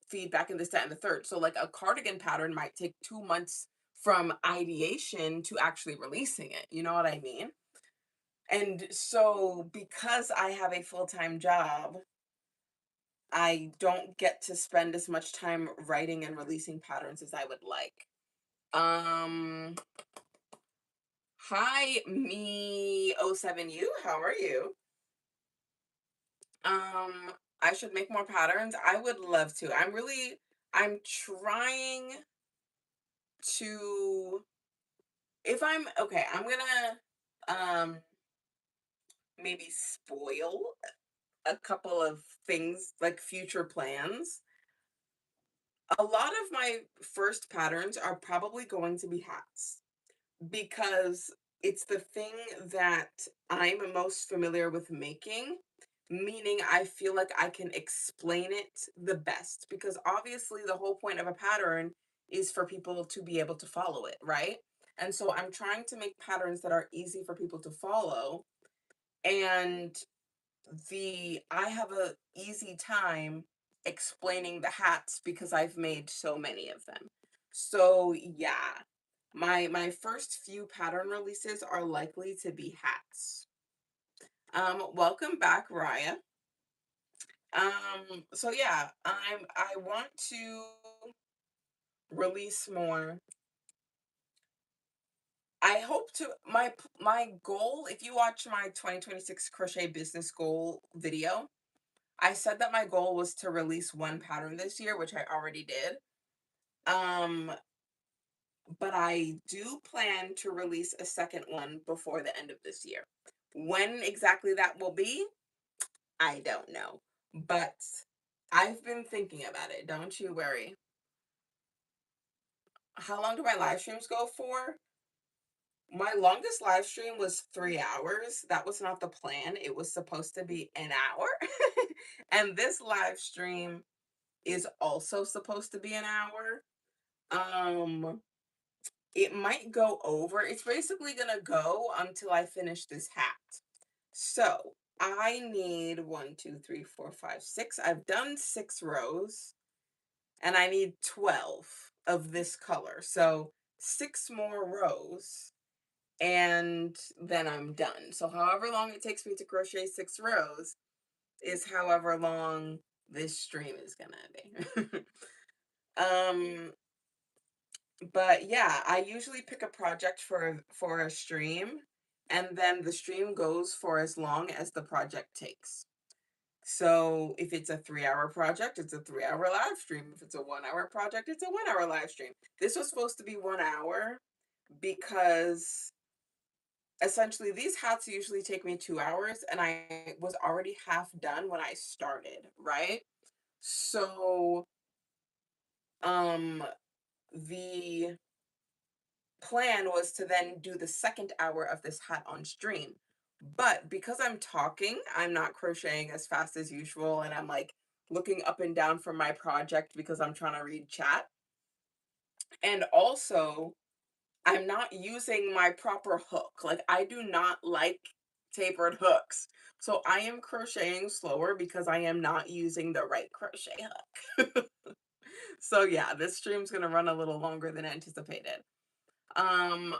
feedback in this, that, and the third. So like a cardigan pattern might take 2 months from ideation to actually releasing it. You know what I mean? And so because I have a full-time job, I don't get to spend as much time writing and releasing patterns as I would like. Um, hi me 07U, how are you? Um, I should make more patterns. I would love to. I'm trying to, if I'm okay, I'm gonna maybe spoil a couple of things like future plans. A lot of my first patterns are probably going to be hats because it's the thing that I'm most familiar with making, meaning I feel like I can explain it the best because obviously the whole point of a pattern is for people to be able to follow it, right? And so I'm trying to make patterns that are easy for people to follow, and the I have a easy time explaining the hats because I've made so many of them. So yeah, my first few pattern releases are likely to be hats. Welcome back, Raya. So yeah, I want to release more. I hope to my goal, if you watch my 2026 crochet business goal video, I said that my goal was to release one pattern this year, which I already did. Um, but I do plan to release a second one before the end of this year. When exactly that will be, I don't know. But I've been thinking about it. Don't you worry. How long do my live streams go for? My longest live stream was 3 hours. That was not the plan. It was supposed to be an hour. And this live stream is also supposed to be an hour. Um, it might go over. It's basically gonna go until I finish this hat. So I need 1, 2, 3, 4, 5, 6. I've done 6 rows and I need 12 of this color. So 6 more rows and then I'm done. So however long it takes me to crochet 6 rows is however long this stream is gonna be. um but yeah, I usually pick a project for a stream, and then the stream goes for as long as the project takes. So if it's a 3 hour project, it's a 3 hour live stream. If it's a 1 hour project, it's a 1 hour live stream. This was supposed to be 1 hour because essentially these hats usually take me 2 hours, and I was already half done when I started, right? So um the plan was to then do the second hour of this hat on stream. But because I'm talking, I'm not crocheting as fast as usual, and I'm like looking up and down from my project because I'm trying to read chat. And also, I'm not using my proper hook. Like, I do not like tapered hooks. So I am crocheting slower because I am not using the right crochet hook. So yeah, this stream's gonna run a little longer than anticipated. Um,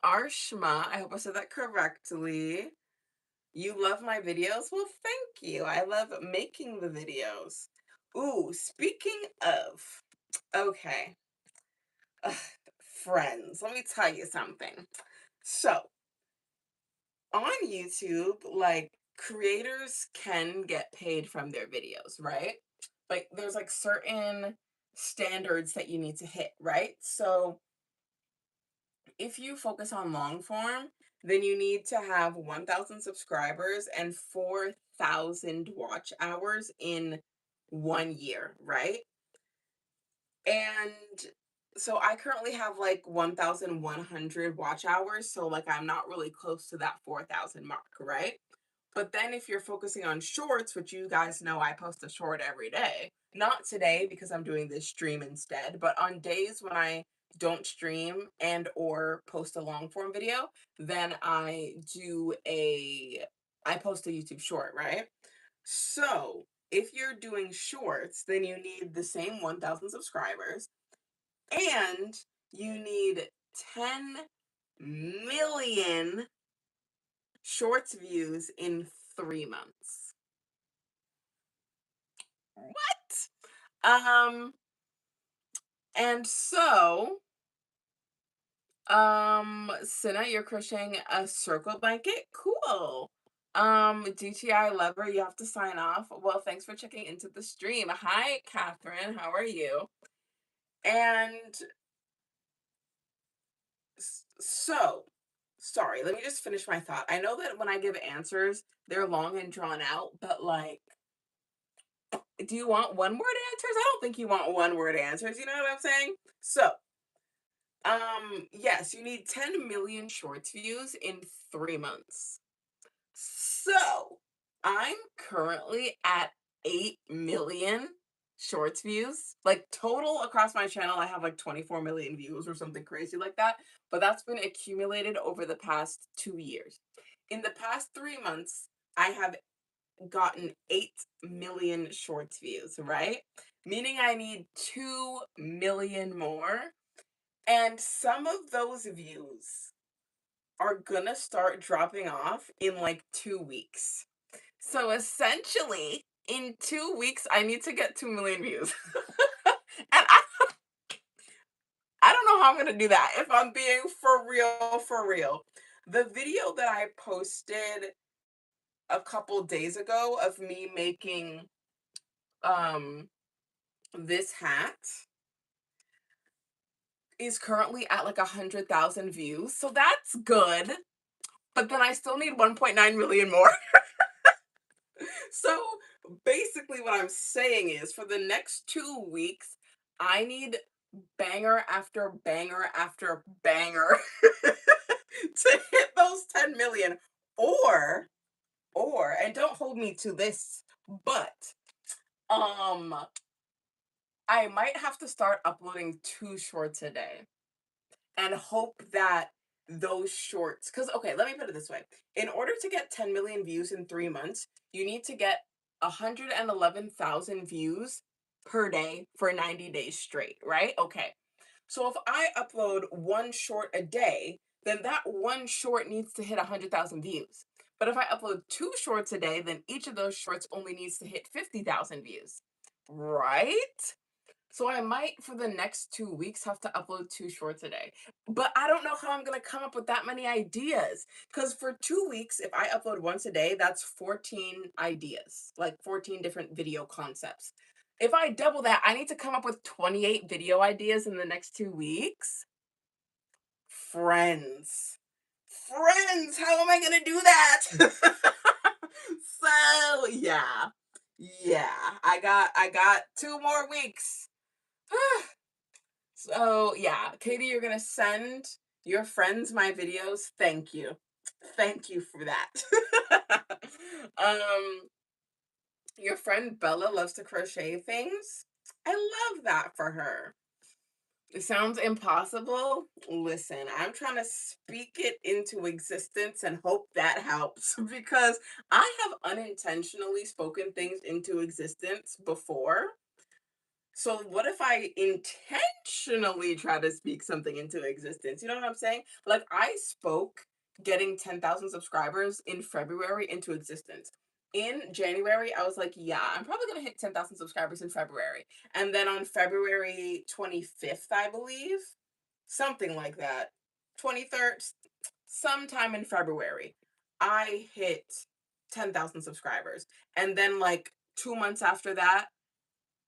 Arshma, I hope I said that correctly. You love my videos? Well, thank you. I love making the videos. Ooh, speaking of, okay, ugh, friends, let me tell you something. So, on YouTube, like creators can get paid from their videos, right? Like there's like certain standards that you need to hit, right? So if you focus on long form, then you need to have 1,000 subscribers and 4,000 watch hours in 1 year, right? And so I currently have like 1,100 watch hours. So, like, I'm not really close to that 4,000 mark, right? But then if you're focusing on shorts, which you guys know I post a short every day, not today because I'm doing this stream instead, but on days when I don't stream and or post a long form video, then I post a YouTube short, right? So if you're doing shorts, then you need the same 1,000 subscribers and you need 10 million shorts views in 3 months. What? And so, Cinna, you're crocheting a circle blanket. Cool. DTI lover, you have to sign off. Well, thanks for checking into the stream. Hi, Catherine. How are you? And so, sorry, let me just finish my thought. I know that when I give answers, they're long and drawn out, but like, do you want one word answers? I don't think you want one word answers. You know what I'm saying? So, yes, you need 10 million shorts views in 3 months. So, I'm currently at 8 million shorts views. Like, total across my channel, I have like 24 million views or something crazy like that. But that's been accumulated over the past 2 years. In the past 3 months, I have gotten 8 million shorts views, right? Meaning I need 2 million more. And some of those views are gonna start dropping off in like 2 weeks. So essentially, in 2 weeks, I need to get 2 million views. And I don't know how I'm gonna do that if I'm being for real, for real. The video that I posted a couple days ago of me making um this hat is currently at like 100,000 views. So that's good. But then I still need 1.9 million more. So basically, what I'm saying is for the next 2 weeks, I need banger after banger after banger to hit those 10 million. Or, and don't hold me to this, but um, I might have to start uploading 2 shorts a day and hope that those shorts, because okay, let me put it this way. In order to get 10 million views in 3 months, you need to get 111,000 views per day for 90 days straight, right? Okay. So if I upload 1 short a day, then that 1 short needs to hit 100,000 views. But if I upload 2 shorts a day, then each of those shorts only needs to hit 50,000 views. Right? So I might, for the next 2 weeks, have to upload 2 shorts a day. But I don't know how I'm gonna come up with that many ideas. Because for 2 weeks, if I upload once a day, that's 14 ideas, like 14 different video concepts. If I double that, I need to come up with 28 video ideas in the next 2 weeks. Friends. Friends, how am I gonna do that? So yeah. Yeah. I got 2 more weeks. So yeah, Katie, you're gonna send your friends my videos. Thank you. Thank you for that. um, your friend Bella loves to crochet things. I love that for her. It sounds impossible. Listen, I'm trying to speak it into existence and hope that helps because I have unintentionally spoken things into existence before. So what if I intentionally try to speak something into existence? You know what I'm saying? Like I spoke getting 10,000 subscribers in February into existence. In January, I was like, yeah, I'm probably going to hit 10,000 subscribers in February. And then on February 25th, I believe, something like that, 23rd, sometime in February, I hit 10,000 subscribers. And then like 2 months after that,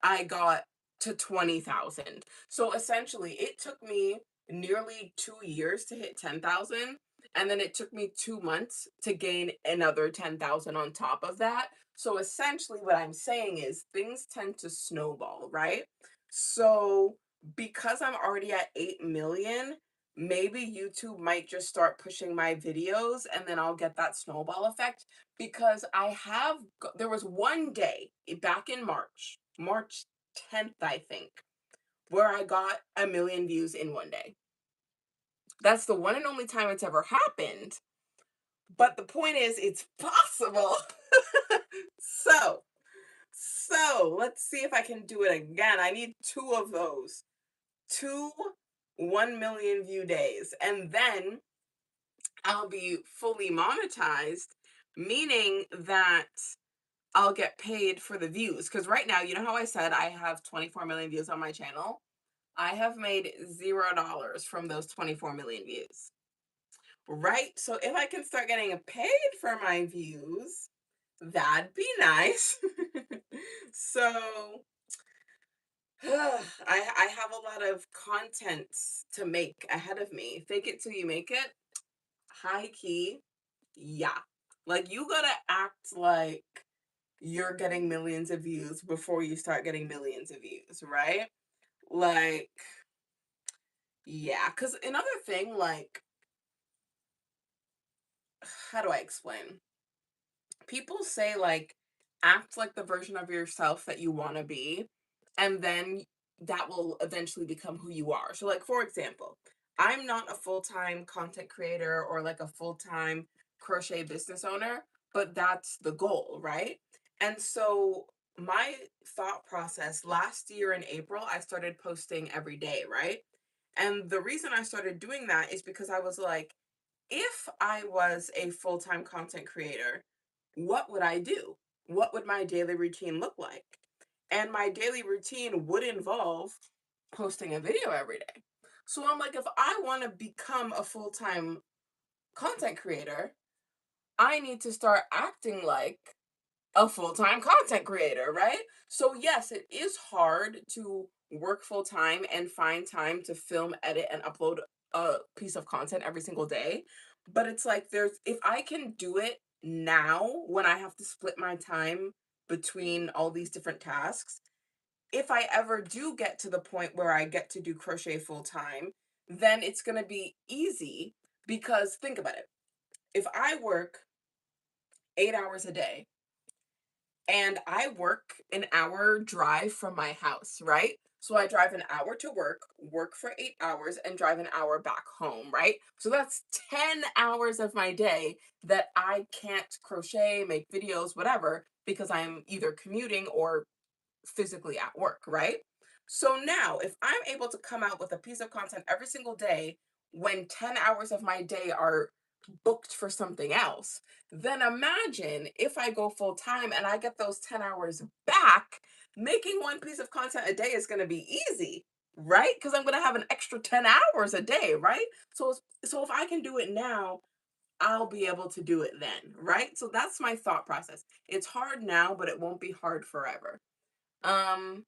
I got to 20,000. So essentially, it took me nearly 2 years to hit 10,000. And then it took me 2 months to gain another 10,000 on top of that. So essentially, what I'm saying is things tend to snowball, right? So because I'm already at 8 million, maybe YouTube might just start pushing my videos and then I'll get that snowball effect because there was one day back in March 10th, I think, where I got 1 million views in one day. That's the one and only time it's ever happened. But the point is, it's possible. so, let's see if I can do it again. I need two of those. Two 1 million view days. And then I'll be fully monetized, meaning that I'll get paid for the views. Because right now, you know how I said I have 24 million views on my channel? I have made $0 from those 24 million views. Right? So if I can start getting paid for my views, that'd be nice. So I have a lot of content to make ahead of me. Fake it till you make it. High key. Yeah. Like you gotta act like you're getting millions of views before you start getting millions of views, right? Like, yeah, because another thing, like, how do I explain? People say, like, act like the version of yourself that you want to be, and then that will eventually become who you are. So, like, for example, I'm not a full time content creator or like a full time crochet business owner, but that's the goal, right? And so, my thought process last year in April, I started posting every day, right? And the reason I started doing that is because I was like, if I was a full time content creator, what would I do? What would my daily routine look like? And my daily routine would involve posting a video every day. So I'm like, if I want to become a full time content creator, I need to start acting like a full-time content creator, right? So yes, it is hard to work full time and find time to film, edit, and upload a piece of content every single day. But it's like if I can do it now when I have to split my time between all these different tasks, if I ever do get to the point where I get to do crochet full time, then it's going to be easy because think about it. If I work 8 hours a day, and I work an hour drive from my house, right? So I drive an hour to work for 8 hours, and drive an hour back home, right? So that's 10 hours of my day that I can't crochet, make videos, whatever, because I'm either commuting or physically at work, right? So now, if I'm able to come out with a piece of content every single day when 10 hours of my day are booked for something else, then imagine if I go full time and I get those 10 hours back, making one piece of content a day is going to be easy, right? Because I'm going to have an extra 10 hours a day, right? So if I can do it now, I'll be able to do it then, right? So that's my thought process. It's hard now, but it won't be hard forever. Um,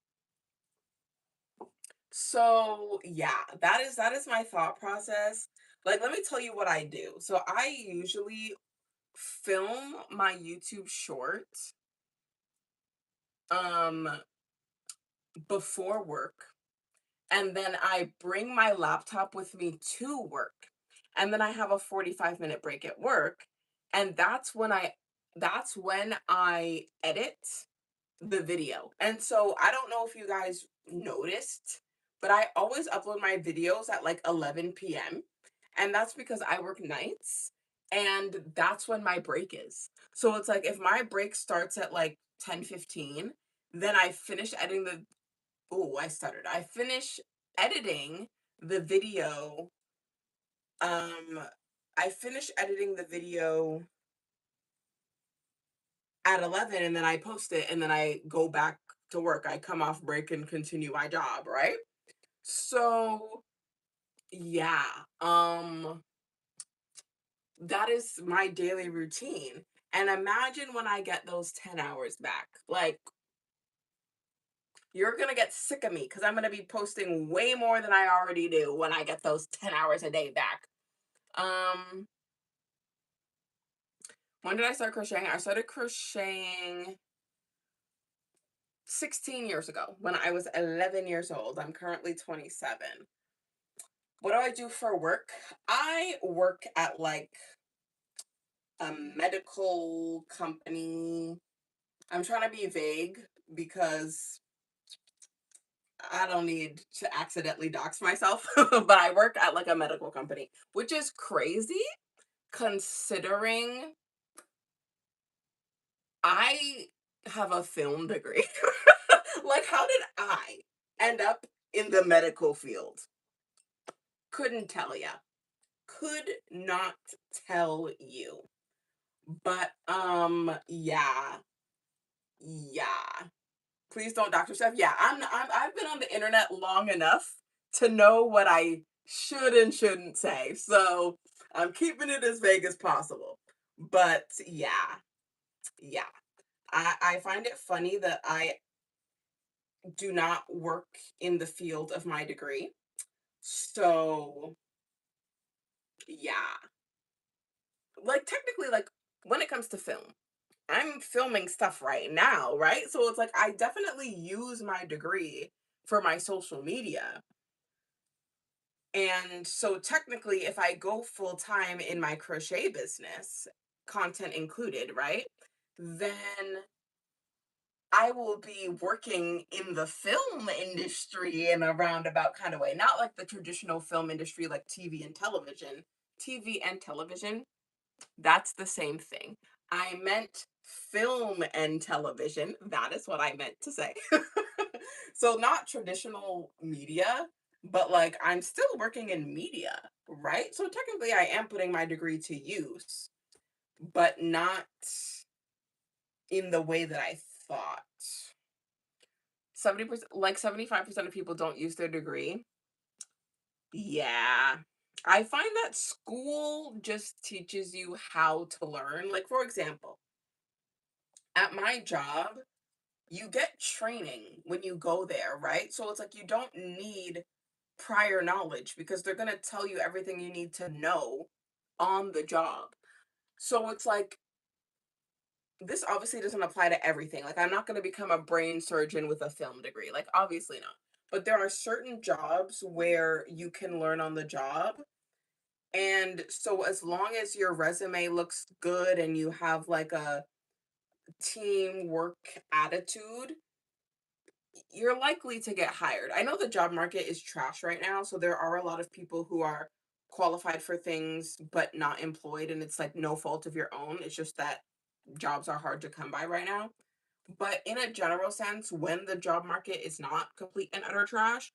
so yeah, that is my thought process. Like, let me tell you what I do. So I usually film my YouTube shorts um before work, and then I bring my laptop with me to work. And then I have a 45-minute break at work, and that's when I edit the video. And so I don't know if you guys noticed, but I always upload my videos at like 11 p.m. And that's because I work nights and that's when my break is. So it's like if my break starts at like 10:15, then I finish editing the oh, I stuttered. I finish editing the video. Um I finish editing the video at 11, and then I post it, and then I go back to work. I come off break and continue my job, right? So, yeah, that is my daily routine. And imagine when I get those 10 hours back. Like, You're gonna get sick of me because I'm gonna be posting way more than I already do when I get those 10 hours a day back. Um, when did I start crocheting? I started crocheting 16 years ago when I was 11 years old. I'm currently 27. What do I do for work? I work at like a medical company. I'm trying to be vague because I don't need to accidentally dox myself, but I work at like a medical company, which is crazy considering I have a film degree. Like, how did I end up in the medical field? Couldn't tell ya. Could not tell you. But yeah. Yeah. Please don't dox yourself. Yeah, I've been on the internet long enough to know what I should and shouldn't say. So I'm keeping it as vague as possible. But yeah, yeah. I find it funny that I do not work in the field of my degree. So yeah. Like technically, like when it comes to film, I'm filming stuff right now, right? So it's like I definitely use my degree for my social media. And so technically, if I go full time in my crochet business, content included, right? Then I will be working in the film industry in a roundabout kind of way. Not like the traditional film industry, like TV and television. TV and television, that's the same thing. I meant film and television. That is what I meant to say. So, not traditional media, but like I'm still working in media, right? So, technically, I am putting my degree to use, but not in the way that I thought. 70%, like 75% of people don't use their degree. Yeah. I find that school just teaches you how to learn. Like, for example, at my job, you get training when you go there, right? So it's like you don't need prior knowledge because they're going to tell you everything you need to know on the job. So it's like this obviously doesn't apply to everything. Like I'm not going to become a brain surgeon with a film degree. Like obviously not. But there are certain jobs where you can learn on the job. And so as long as your resume looks good and you have like a teamwork attitude, you're likely to get hired. I know the job market is trash right now, so there are a lot of people who are qualified for things but not employed, and it's like no fault of your own. It's just that jobs are hard to come by right now. But in a general sense, when the job market is not complete and utter trash,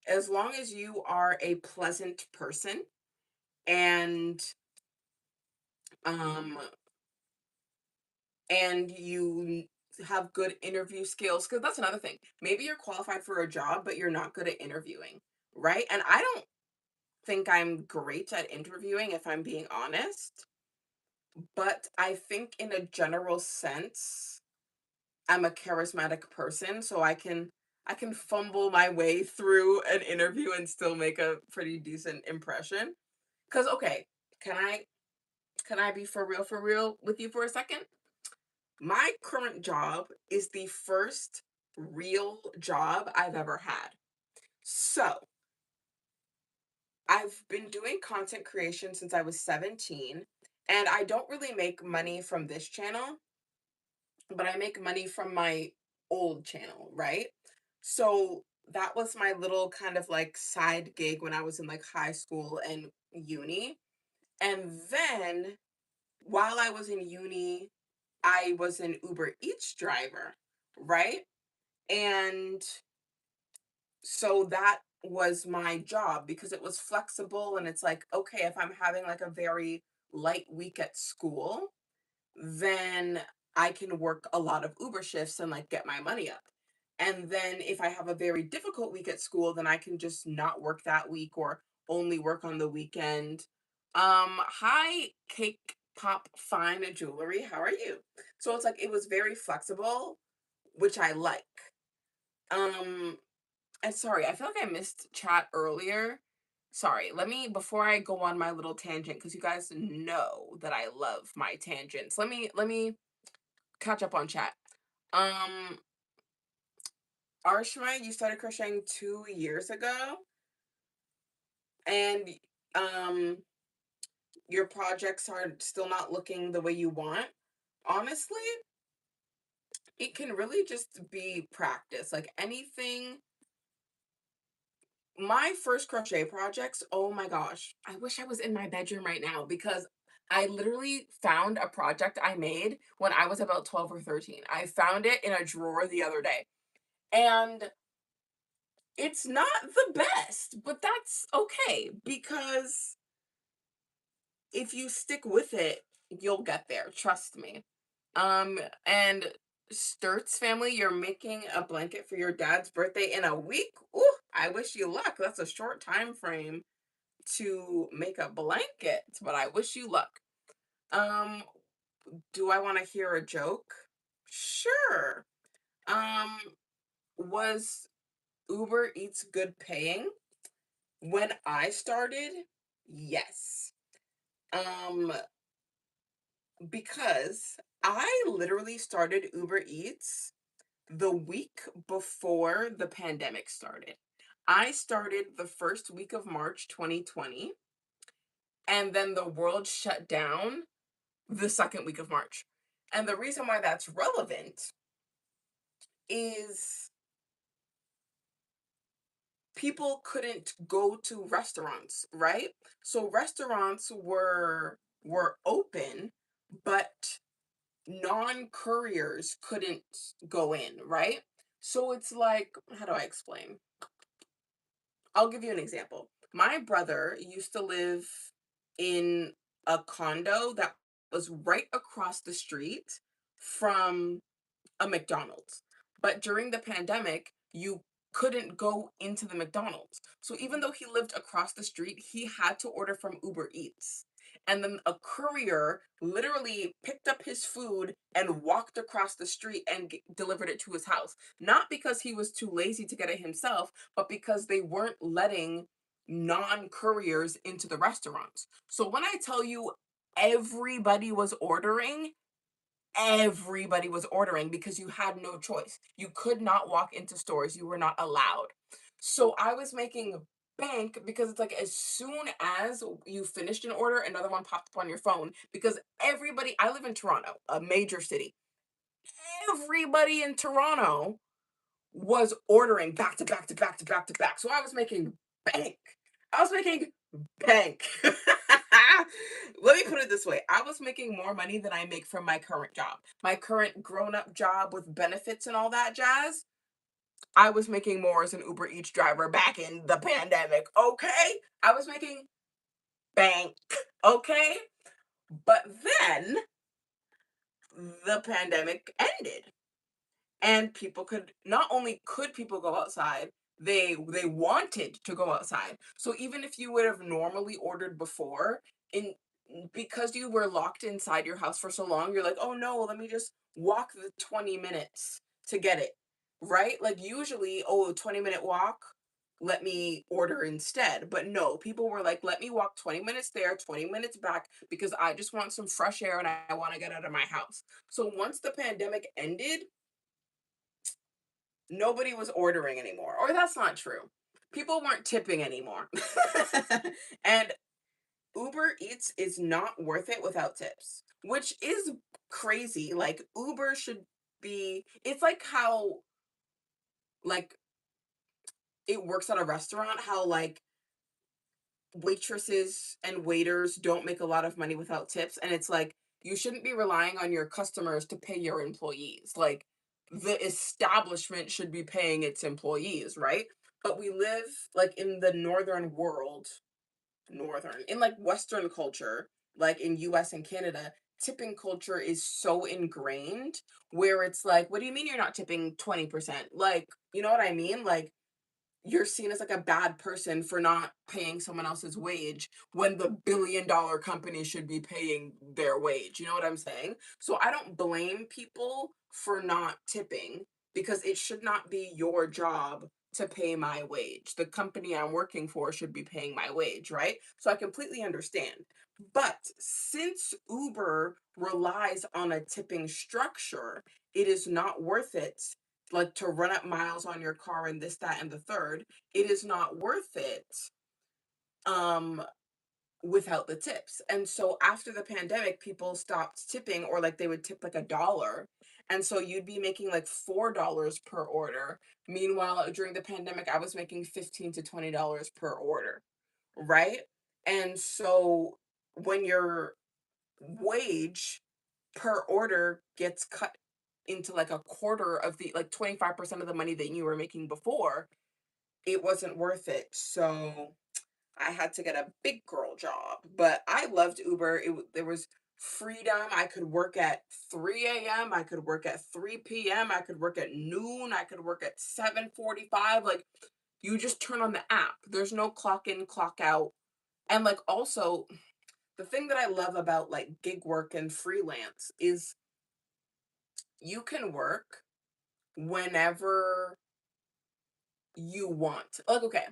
as long as you are a pleasant person and um you have good interview skills, because that's another thing. Maybe you're qualified for a job, but you're not good at interviewing, right? And I don't think I'm great at interviewing, if I'm being honest, but I think in a general sense, I'm a charismatic person, so I can fumble my way through an interview and still make a pretty decent impression. Cause okay, can I can I be for real with you for a second? My current job is the first real job I've ever had. So, I've been doing content creation since I was 17, and I don't really make money from this channel, but I make money from my old channel, right? So, that was my little kind of like side gig when I was in like high school and uni. And then while I was in uni, I was an Uber Eats driver, right? And so that was my job because it was flexible and it's like, okay, if I'm having like a very light week at school, then I can work a lot of Uber shifts and like get my money up. And then if I have a very difficult week at school, then I can just not work that week or only work on the weekend. Hi, Cake Pop Fine Jewelry. How are you? So it's like it was very flexible, which I like. Um, and sorry, I feel like I missed chat earlier. Sorry, let me, before I go on my little tangent, because you guys know that I love my tangents. Let me catch up on chat. Um, Arshma, you started crocheting 2 years ago, and um, your projects are still not looking the way you want. Honestly, it can really just be practice. Like anything, my first crochet projects, oh my gosh, I wish I was in my bedroom right now because I literally found a project I made when I was about 12 or 13. I found it in a drawer the other day. And it's not the best, but that's okay because if you stick with it, you'll get there, trust me. And Sturt's family, you're making a blanket for your dad's birthday in a week? Ooh, I wish you luck. That's a short time frame to make a blanket, but I wish you luck. Um, do I want to hear a joke? Sure. Um, was Uber Eats good paying? When I started, yes. Um, because I literally started Uber Eats the week before the pandemic started. I started the first week of March 2020, and then the world shut down the second week of March. And the reason why that's relevant is people couldn't go to restaurants, right? So restaurants were open, but non-couriers couldn't go in, right? So it's like, how do I explain? I'll give you an example. My brother used to live in a condo that was right across the street from a McDonald's. But during the pandemic, you couldn't go into the McDonald's. So even though he lived across the street, he had to order from Uber Eats. And then a courier literally picked up his food and walked across the street and delivered it to his house. Not because he was too lazy to get it himself, but because they weren't letting non couriers into the restaurants. So when I tell you everybody was ordering, everybody was ordering because you had no choice. You could not walk into stores, you were not allowed. So I was making bank because it's like as soon as you finished an order, another one popped up on your phone because everybody, I live in Toronto, a major city. Everybody in Toronto was ordering back to back to back to back to back. So I was making bank. I was making bank. Let me put it this way. I was making more money than I make from my current job. My current grown-up job with benefits and all that jazz. I was making more as an Uber Eats driver back in the pandemic. Okay? I was making bank. Okay? But then the pandemic ended and people could, not only could people go outside, they wanted to go outside. So even if you would have normally ordered before, in because you were locked inside your house for so long, you're like, oh no, let me just walk the 20 minutes to get it, right? Like usually, oh, a 20-minute walk, let me order instead. But no, people were like, let me walk 20 minutes there, 20 minutes back, because I just want some fresh air and I want to get out of my house. So once the pandemic ended, nobody was ordering anymore. Or that's not true. People weren't tipping anymore. And Uber Eats is not worth it without tips, which is crazy. Like Uber should be, it's like how like it works at a restaurant, how like waitresses and waiters don't make a lot of money without tips, and it's like you shouldn't be relying on your customers to pay your employees. Like the establishment should be paying its employees, right? But we live like in the northern world, northern in like western culture, like in US and Canada, tipping culture is so ingrained where it's like, what do you mean you're not tipping 20%? Like, you know what I mean? Like you're seen as like a bad person for not paying someone else's wage when the billion-dollar company should be paying their wage. You know what I'm saying? So I don't blame people for not tipping, because it should not be your job to pay my wage. The company I'm working for should be paying my wage, right? So I completely understand. But since Uber relies on a tipping structure, it is not worth it, like to run up miles on your car and this, that, and the third. It is not worth it um without the tips. And so after the pandemic, people stopped tipping, or like they would tip like $1. And so you'd be making like $4 per order. Meanwhile, during the pandemic, I was making $15 to $20 per order, right? And so when your wage per order gets cut into like a quarter of the, like 25% of the money that you were making before, it wasn't worth it. So I had to get a big girl job, but I loved Uber. There was freedom. I could work at 3 a.m. I could work at 3 p.m. I could work at noon. I could work at 7:45. Like, you just turn on the app. There's no clock in, clock out. And like, also, the thing that I love about like gig work and freelance is you can work whenever you want. Like, okay.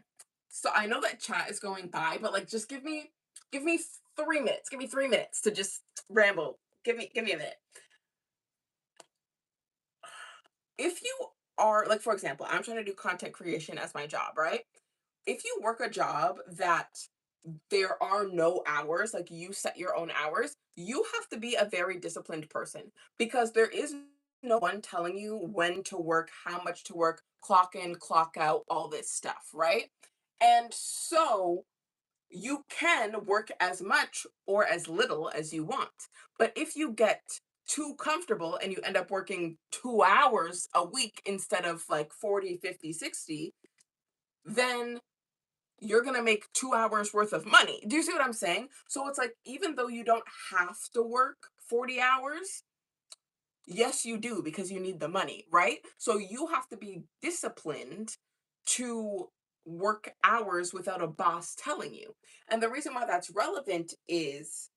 So I know that chat is going by, but like just give me 3 minutes. Give me 3 minutes to just ramble. Give me a minute. If you are like, for example, I'm trying to do content creation as my job, right? If you work a job that there are no hours, like you set your own hours, you have to be a very disciplined person, because there is no one telling you when to work, how much to work, clock in, clock out, all this stuff, right? And so you can work as much or as little as you want. But if you get too comfortable and you end up working 2 hours a week instead of like 40, 50, 60, then you're going to make 2 hours worth of money. Do you see what I'm saying? So it's like, even though you don't have to work 40 hours, yes, you do, because you need the money, right? So you have to be disciplined to work hours without a boss telling you. And the reason why that's relevant is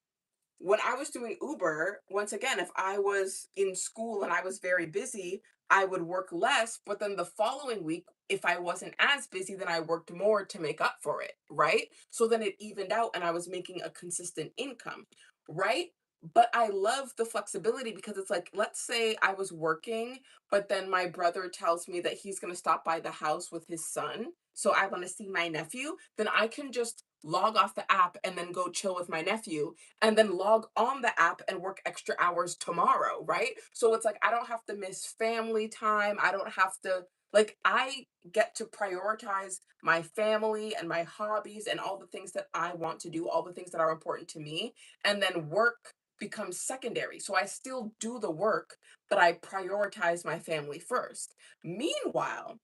when I was doing Uber, once again, if I was in school and I was very busy, I would work less. But then the following week, if I wasn't as busy, then I worked more to make up for it, right? So then it evened out and I was making a consistent income, right? But I love the flexibility, because it's like, let's say I was working, but then my brother tells me that he's going to stop by the house with his son. So I want to see my nephew, then I can just log off the app and then go chill with my nephew, and then log on the app and work extra hours tomorrow, right? So it's like I don't have to miss family time. I don't have to, like, I get to prioritize my family and my hobbies and all the things that I want to do, all the things that are important to me, and then work becomes secondary. So I still do the work, but I prioritize my family first. Meanwhile,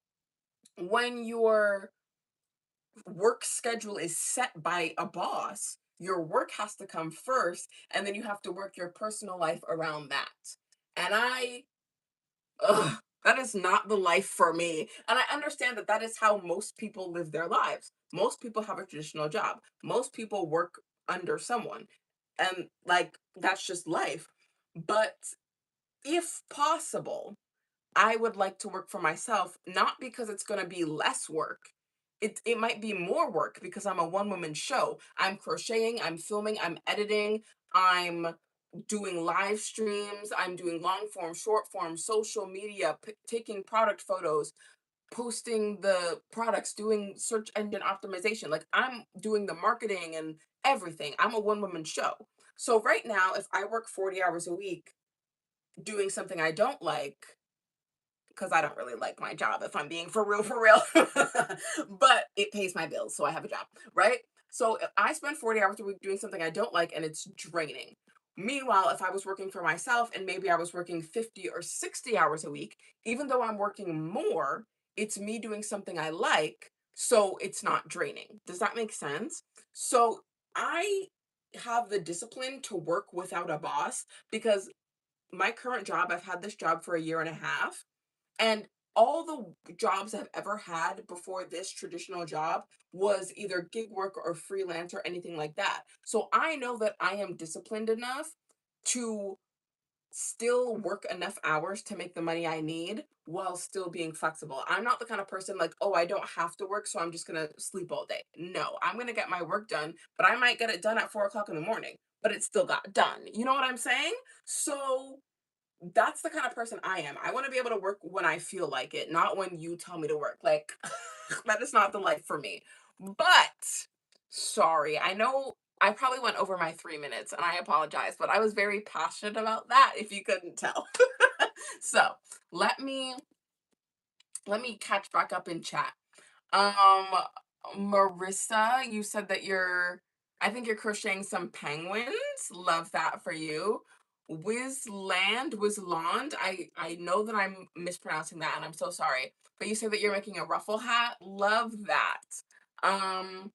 when your work schedule is set by a boss, your work has to come first, and then you have to work your personal life around that. And ugh, that is not the life for me. And I understand that that is how most people live their lives. Most people have a traditional job. Most people work under someone. And like, that's just life. But if possible, I would like to work for myself, not because it's going to be less work. It might be more work because I'm a one woman show. I'm crocheting, I'm filming, I'm editing, I'm doing live streams, I'm doing long form, short form, social media, taking product photos, posting the products, doing search engine optimization. Like, I'm doing the marketing and everything. I'm a one woman show. So right now, if I work 40 hours a week doing something I don't like, because I don't really like my job, if I'm being for real. But it pays my bills, so I have a job, right? So if I spend 40 hours a week doing something I don't like and it's draining. Meanwhile, if I was working for myself and maybe I was working 50 or 60 hours a week, even though I'm working more, it's me doing something I like, so it's not draining. Does that make sense? So I have the discipline to work without a boss, because my current job, I've had this job for a year and a half, and all the jobs I've ever had before this traditional job was either gig work or freelance or anything like that. So I know that I am disciplined enough to still work enough hours to make the money I need while still being flexible. I'm not the kind of person like, oh, I don't have to work, so I'm just gonna sleep all day. No, I'm gonna get my work done, but I might get it done at 4 o'clock in the morning, but it still got done. You know what I'm saying? So that's the kind of person I am. I want to be able to work when I feel like it, not when you tell me to work. Like, that is not the life for me. But, sorry, I know I probably went over my 3 minutes and I apologize, but I was very passionate about that if you couldn't tell. So, let me catch back up in chat. Um, Marissa, you said that I think you're crocheting some penguins. Love that for you. Wizland, I know that I'm mispronouncing that and I'm so sorry. But you said that you're making a ruffle hat. Love that. Um,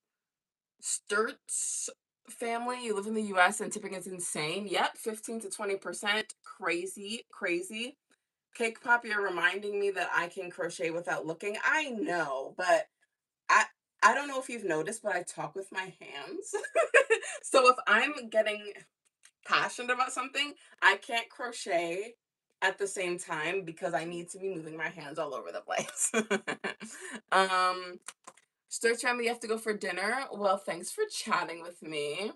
Sturts family, you live in the US and tipping is insane. Yep, 15 to 20%. Crazy, crazy. Cake Pop, you're reminding me that I can crochet without looking. I know, but I I don't know if you've noticed, but I talk with my hands. So if I'm getting passionate about something, I can't crochet at the same time because I need to be moving my hands all over the place. um, Stir time, you have to go for dinner. Well, thanks for chatting with me.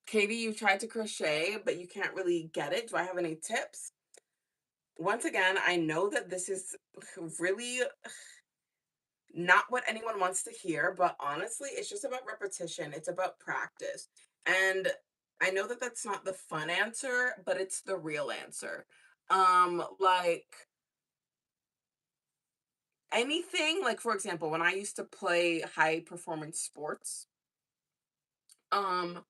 Katie, you tried to crochet, but you can't really get it. Do I have any tips? Once again, I know that this is really not what anyone wants to hear, but honestly, it's just about repetition. It's about practice. And I know that that's not the fun answer, but it's the real answer. Like anything, like for example, when I used to play high performance sports, um,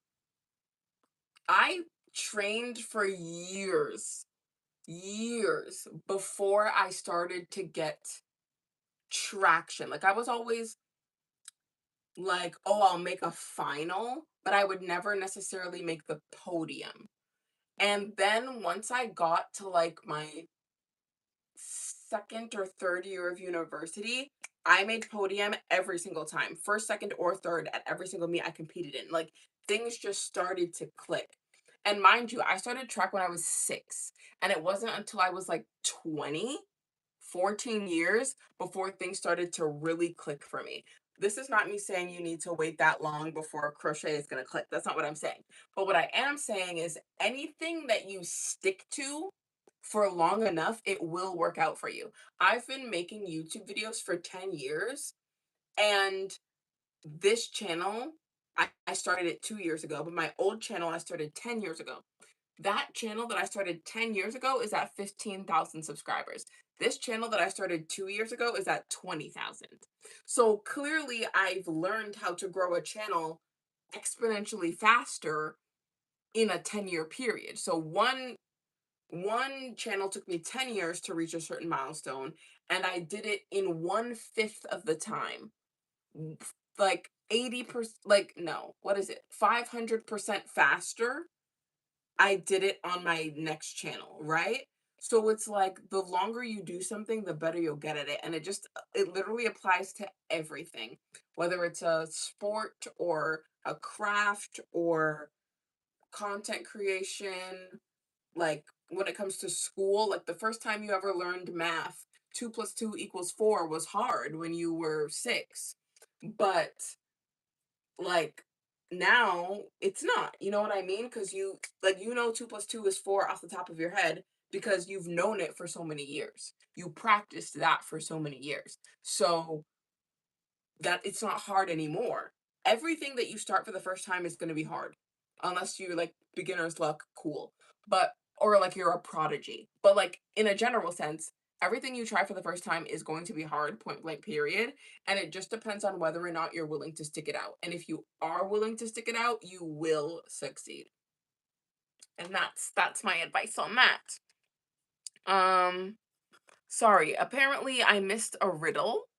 I trained for years before I started to get traction. Like I was always like, oh, I'll make a final, but I would never necessarily make the podium. And then once I got to like my second or third year of university, I made podium every single time, first, second, or third at every single meet I competed in. Like things just started to click. And mind you, I started track when I was 6, and it wasn't until I was like 20, 14 years before things started to really click for me. This is not me saying you need to wait that long before crochet is going to click. That's not what I'm saying. But what I am saying is anything that you stick to for long enough, it will work out for you. I've been making YouTube videos for 10 years, and this channel, I started it 2 years ago, but my old channel I started 10 years ago. That channel that I started 10 years ago is at 15,000 subscribers. This channel that I started 2 years ago is at 20,000. So clearly, I've learned how to grow a channel exponentially faster in a 10-year period. So one channel took me 10 years to reach a certain milestone, and I did it in 1/5 of the time. Like 80%, like, no, what is it? 500% faster I did it on my next channel, right? So it's like the longer you do something, the better you'll get at it. And it literally applies to everything, whether it's a sport or a craft or content creation. Like when it comes to school, like the first time you ever learned math, 2 + 2 = 4 was hard when you were 6. But like now it's not, you know what I mean? Because you like, 2 + 2 = 4 off the top of your head because you've known it for so many years. You practiced that for so many years. So that it's not hard anymore. Everything that you start for the first time is going to be hard unless you're like beginner's luck, cool. But or like you're a prodigy. But like in a general sense, everything you try for the first time is going to be hard, point blank period, and it just depends on whether or not you're willing to stick it out. And if you are willing to stick it out, you will succeed. And that's my advice on that. Um sorry, apparently I missed a riddle.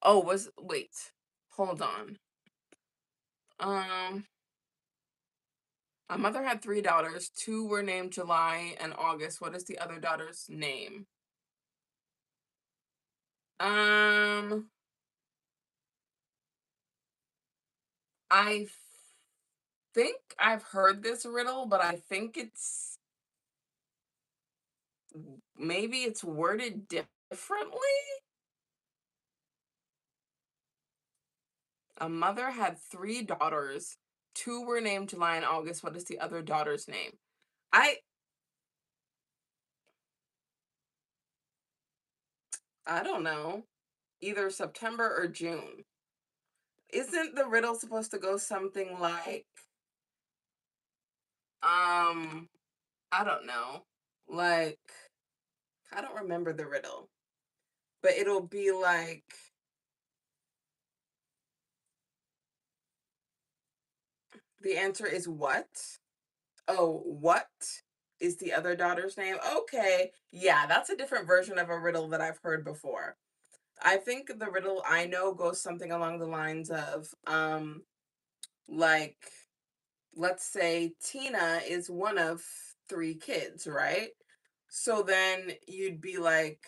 Oh, wait. Hold on. Um, my mother had 3 daughters. Two were named July and August. What is the other daughter's name? Um, I think I've heard this riddle, but I think it's maybe it's worded differently? A mother had three daughters. Two were named July and August. What is the other daughter's name? I I don't know. Either September or June. Isn't the riddle supposed to go something like, um, I don't know. Like, I don't remember the riddle, but it'll be like, the answer is what? Oh, what is the other daughter's name? Okay. Yeah, that's a different version of a riddle that I've heard before. I think the riddle I know goes something along the lines of, like, let's say Tina is one of three kids, right? So then you'd be like,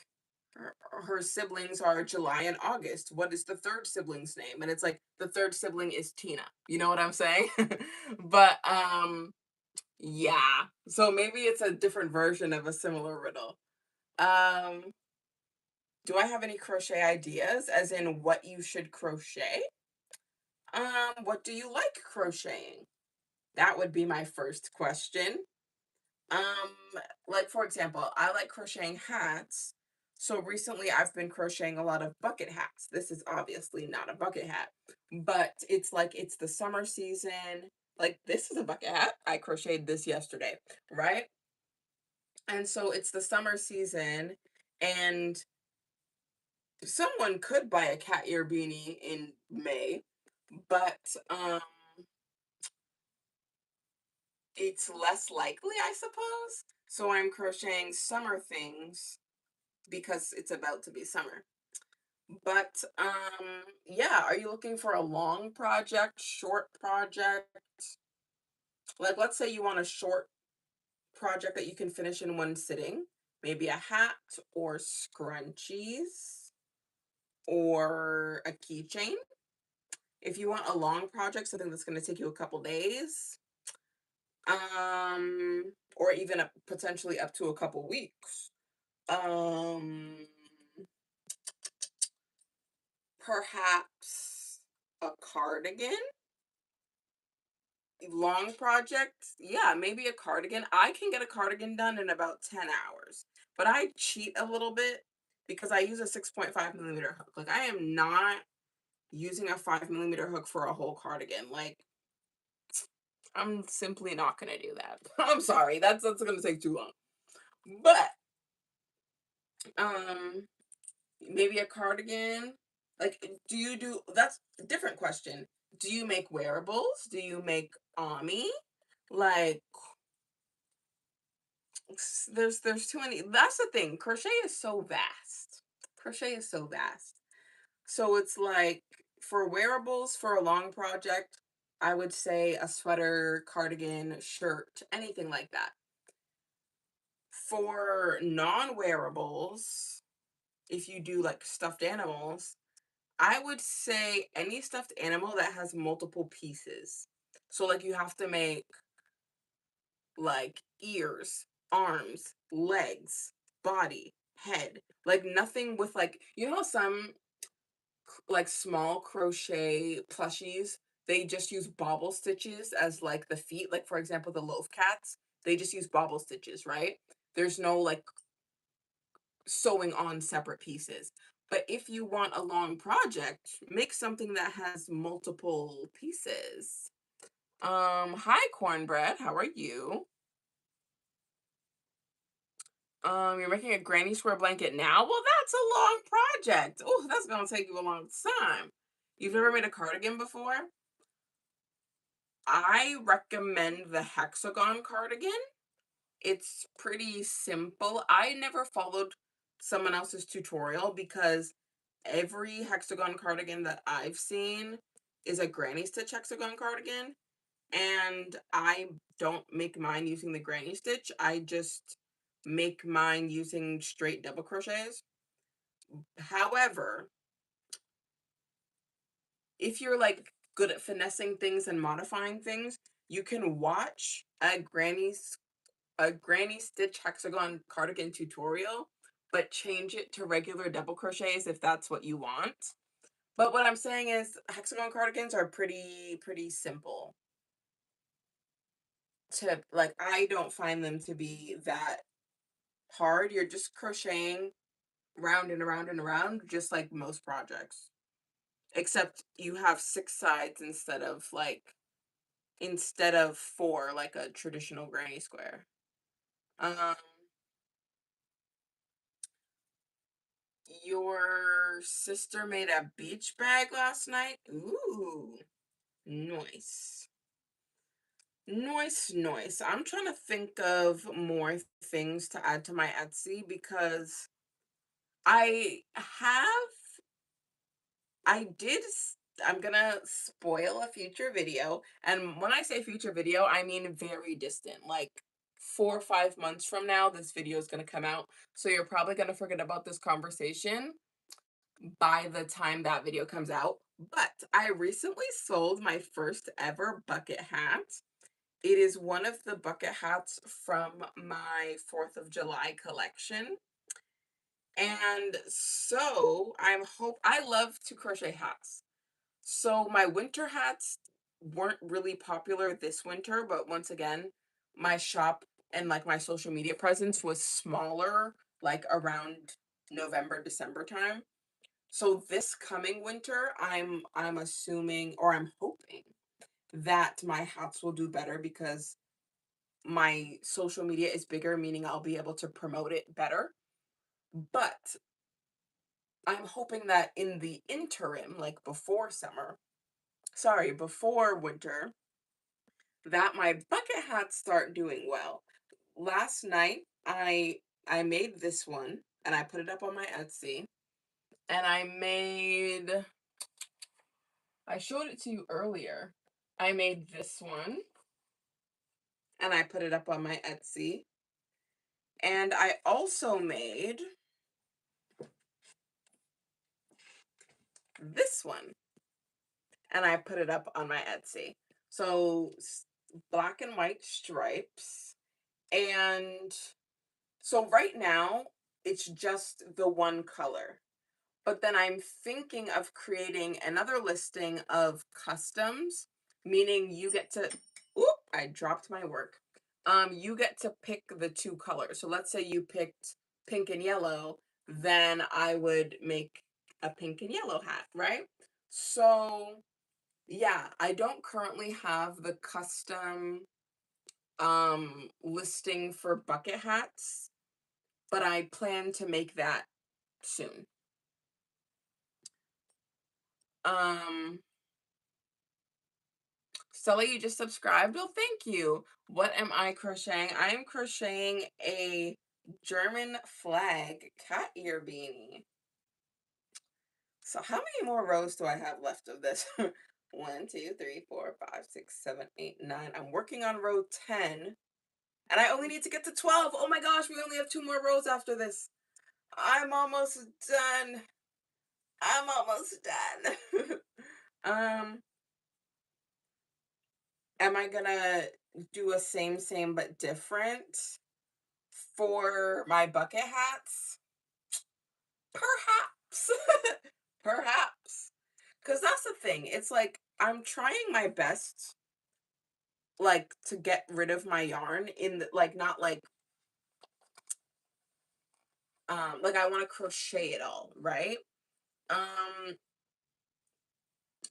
her siblings are July and August. What is the third sibling's name? And it's like the third sibling is Tina. You know what I'm saying? But yeah. So maybe it's a different version of a similar riddle. Um, do I have any crochet ideas as in what you should crochet? What do you like crocheting? That would be my first question. Um, like for example, I like crocheting hats. So recently I've been crocheting a lot of bucket hats. This is obviously not a bucket hat, but it's like it's the summer season. Like this is a bucket hat. I crocheted this yesterday, right? And so it's the summer season and someone could buy a cat ear beanie in May, but it's less likely, I suppose. So I'm crocheting summer things because it's about to be summer. But yeah, are you looking for a long project, short project? Like let's say you want a short project that you can finish in one sitting, maybe a hat or scrunchies or a keychain. If you want a long project, something that's going to take you a couple days, or even potentially up to a couple weeks. Um, Perhaps a cardigan, long project. Yeah, maybe a cardigan. I can get a cardigan done in about 10 hours, but I cheat a little bit because I use a 6.5 millimeter hook. Like, I am not using a 5 millimeter hook for a whole cardigan. Like, I'm simply not going to do that. I'm sorry. That's going to take too long. But, um, maybe a cardigan. Like, do you do, that's a different question. Do you make wearables? Do you make Ami? Like, there's too many. That's the thing. Crochet is so vast. Crochet is so vast. So it's like for wearables for a long project, I would say a sweater, cardigan, shirt, anything like that. For non-wearables, if you do like stuffed animals, I would say any stuffed animal that has multiple pieces. So like you have to make like ears, arms, legs, body, head. Like nothing with like you know some like small crochet plushies, they just use bobble stitches as like the feet. Like for example, the loaf cats, they just use bobble stitches, right? There's no like sewing on separate pieces. But if you want a long project, make something that has multiple pieces. Hi cornbread, how are you? You're making a granny square blanket now? Well, that's a long project. Oh, that's gonna take you a long time. You've never made a cardigan before? I recommend the hexagon cardigan. It's pretty simple. I never followed someone else's tutorial because every hexagon cardigan that I've seen is a granny stitch hexagon cardigan, and I don't make mine using the granny stitch. I just make mine using straight double crochets. However, if you're like good at finessing things and modifying things, you can watch a granny a granny stitch hexagon cardigan tutorial, but change it to regular double crochets if that's what you want. But what I'm saying is hexagon cardigans are pretty simple to, like, I don't find them to be that hard. You're just crocheting round and around and around, just like most projects. Except you have 6 sides instead of 4 like a traditional granny square. Um, your sister made a beach bag last night. Ooh, nice. Nice, nice. I'm trying to think of more things to add to my Etsy because I have, I did, I'm gonna spoil a future video. And when I say future video, I mean very distant, like 4 or 5 months from now, this video is gonna come out. So you're probably gonna forget about this conversation by the time that video comes out. But I recently sold my first ever bucket hat. It is one of the bucket hats from my 4th of July collection. And so I love to crochet hats. So my winter hats weren't really popular this winter, but once again, my shop and like my social media presence was smaller, like around November, December time. So this coming winter, I'm assuming or I'm hoping that my hats will do better because my social media is bigger, meaning I'll be able to promote it better. But I'm hoping that in the interim, like before winter, that my bucket hats start doing well. Last night, I made this one and I put it up on my Etsy. And I showed it to you earlier. I made this one and I put it up on my Etsy. And I also made this one and I put it up on my Etsy. So black and white stripes. And so right now it's just the one color. But then I'm thinking of creating another listing of customs, meaning you get to, oop, I dropped my work. You get to pick the 2 colors. So let's say you picked pink and yellow, then I would make a pink and yellow hat, right? So yeah, I don't currently have the custom listing for bucket hats, but I plan to make that soon. Um Stella, you just subscribed? Well, thank you. What am I crocheting? I am crocheting a German flag cat ear beanie. So how many more rows do I have left of this? 1, 2, 3, 4, 5, 6, 7, 8, 9. I'm working on row 10. And I only need to get to 12. Oh my gosh, we only have 2 more rows after this. I'm almost done. I'm almost done. um, am I gonna do a same but different for my bucket hats? Perhaps. Perhaps. Because that's the thing. It's like I'm trying my best, like, to get rid of my yarn in the, like, not like I want to crochet it all, right?